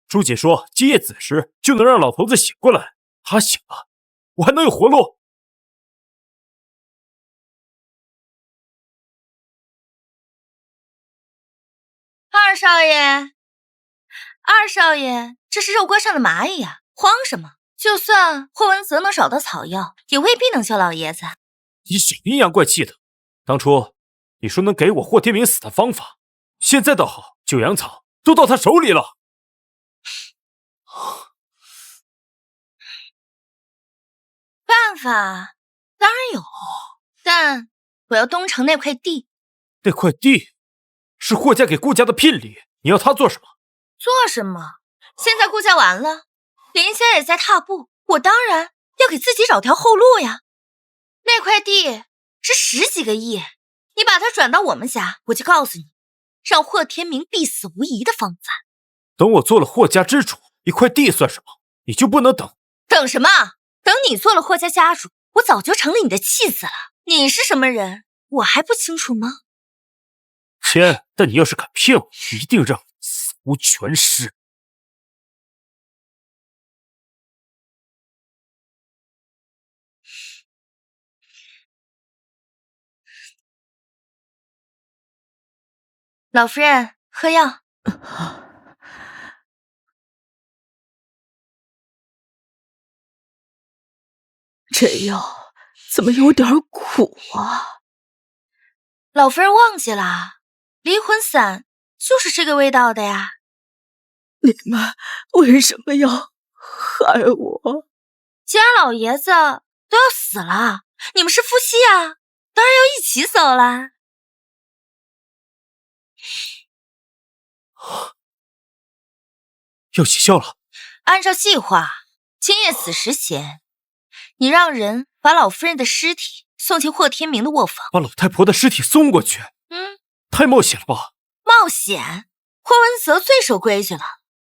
朱姐说今夜子时就能让老头子醒过来，他醒了，我还能有活路？二少爷，这是肉锅上的蚂蚁呀，慌什么？就算霍文泽能找到草药，也未必能救老爷子。你少阴阳怪气的！当初你说能给我霍天明死的方法，现在倒好，九阳草都到他手里了。办法当然有，但我要东城那块地。那块地是霍家给顾家的聘礼，你要他做什么？做什么？现在顾家完了，林家也在踏步，我当然要给自己找条后路呀。那块地值10几个亿，你把它转到我们家，我就告诉你，让霍天明必死无疑的方法。等我做了霍家之主，一块地算什么？你就不能等？等什么？等你做了霍家家主，我早就成了你的弃子了。你是什么人，我还不清楚吗？签，但你要是敢骗我，一定让你死无全尸。老夫人，喝药。这药怎么有点苦啊？老夫人忘记了，离魂散就是这个味道的呀。你们为什么要害我？既然老爷子都要死了，你们是夫妻啊，当然要一起走啦。要起效了。按照计划，今夜子时前，你让人把老夫人的尸体送进霍天明的卧房。把老太婆的尸体送过去？太冒险了吧？冒险？霍文泽最守规矩了，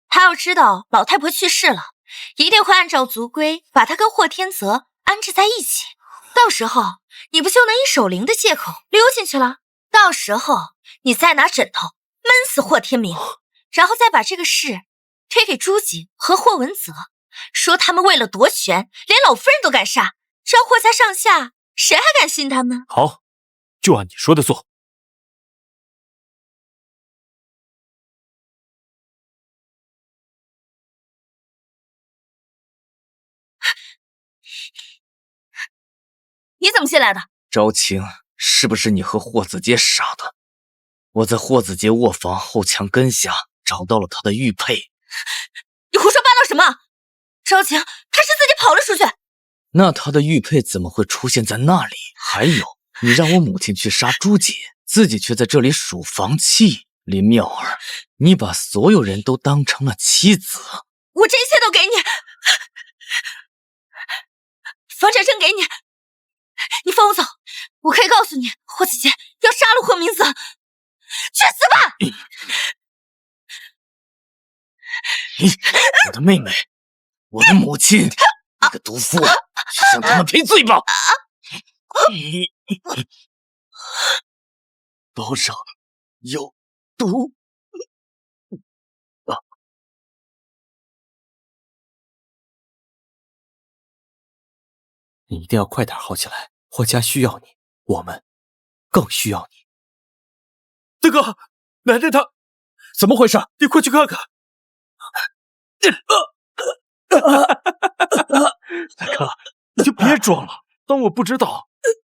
他要知道老太婆去世了，一定会按照族规把她跟霍天泽安置在一起。到时候你不就能以守灵的借口溜进去了？到时候你再拿枕头闷死霍天明，然后再把这个事推给朱瑾和霍文泽，说他们为了夺权，连老夫人都敢杀，这霍家上下谁还敢信他们？好，就按你说的做。你怎么进来的？昭晴，是不是你和霍子杰杀的？我在霍子杰卧房后墙根下找到了他的玉佩。你胡说八道什么？昭晴，他是自己跑了出去。那他的玉佩怎么会出现在那里？还有，你让我母亲去杀朱姐，自己却在这里数房契，林妙儿，你把所有人都当成了棋子。我这一切都给你，房产证给你，你放我走。我可以告诉你，霍姐姐要杀了霍明泽，去死吧！我的妹妹，我的母亲，你个毒妇，去向他们赔罪吧！包上有毒。你一定要快点好起来，霍家需要你，我们更需要你。大哥，奶奶她怎么回事？你快去看看。大哥，你就别装了，当我不知道。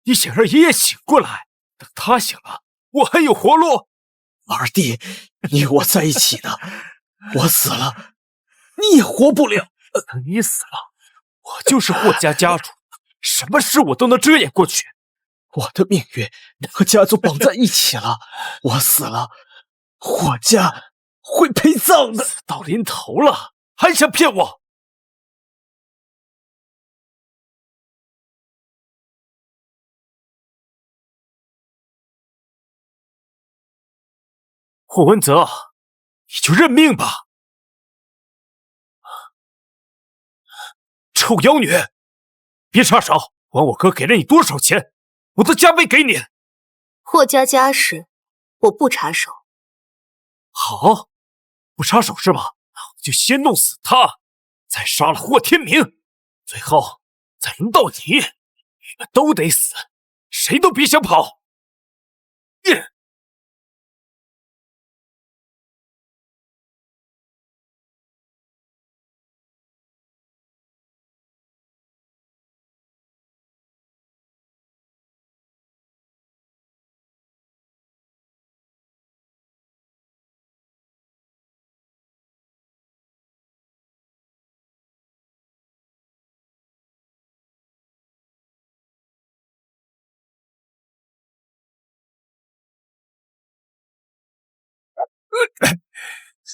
你想让爷爷醒过来，等他醒了，我还有活路。二弟，你我在一起呢，我死了，你也活不了。等你死了，我就是霍家家主，什么事我都能遮掩过去。我的命运和家族绑在一起了，我死了，霍家会陪葬的。死到临头了，还想骗我？霍文泽，你就认命吧！臭妖女，别插手！管我哥给了你多少钱，我都加倍给你。霍家家事，我不插手。好，不插手是吧？我就先弄死他，再杀了霍天明，最后再轮到你，你们都得死，谁都别想跑！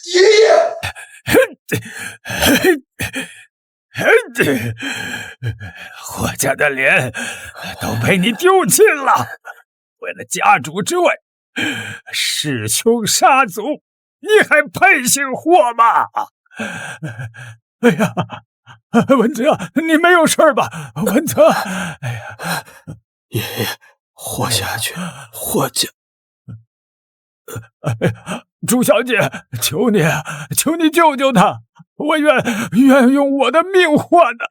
爷爷，霍家的脸都被你丢尽了。为了家主之位，弑兄杀祖，你还配姓霍吗？哎呀，文泽，你没有事吧？文泽，哎呀，爷爷，活下去，霍家。朱小姐，求你救救他，我愿用我的命换的。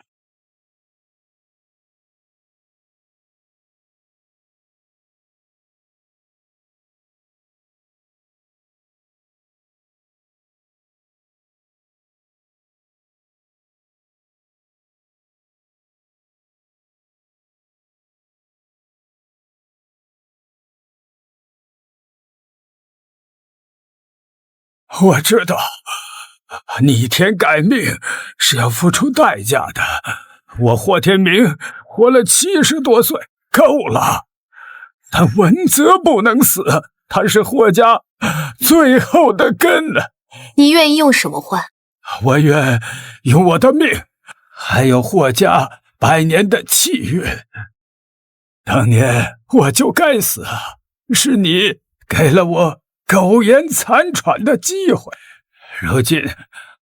我知道，逆天改命是要付出代价的。我霍天明活了70多岁，够了。但文泽不能死，他是霍家最后的根呢。你愿意用什么换？我愿用我的命，还有霍家100年的气运。当年我就该死，是你给了我苟延残喘的机会，如今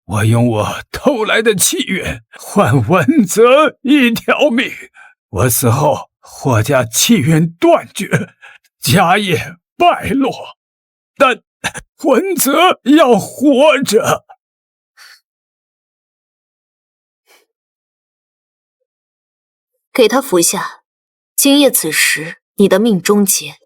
我用我偷来的气运换文泽一条命。我死后，霍家气运断绝，家业败落，但文泽要活着。给他服下，今夜此时，你的命终结。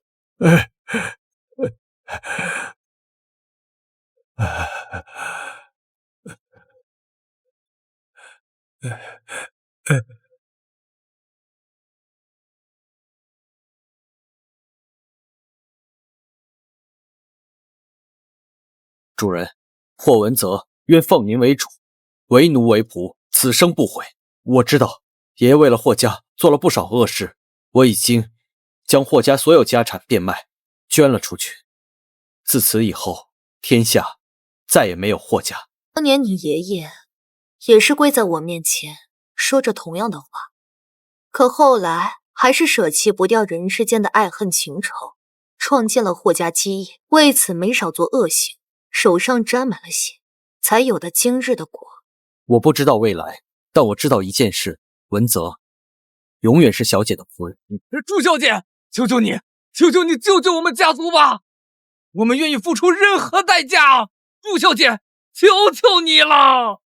主人，霍文泽愿奉您为主，为奴为仆，此生不悔。我知道爷爷为了霍家做了不少恶事，我已经将霍家所有家产变卖，捐了出去。自此以后，天下再也没有霍家。当年你爷爷也是跪在我面前说着同样的话，可后来还是舍弃不掉人世间的爱恨情仇，创建了霍家基业，为此没少做恶行，手上沾满了血，才有了今日的果。我不知道未来，但我知道一件事：文泽永远是小姐的夫人。朱小姐，求求你，求求你救救我们家族吧！我们愿意付出任何代价。朱小姐，求求你了！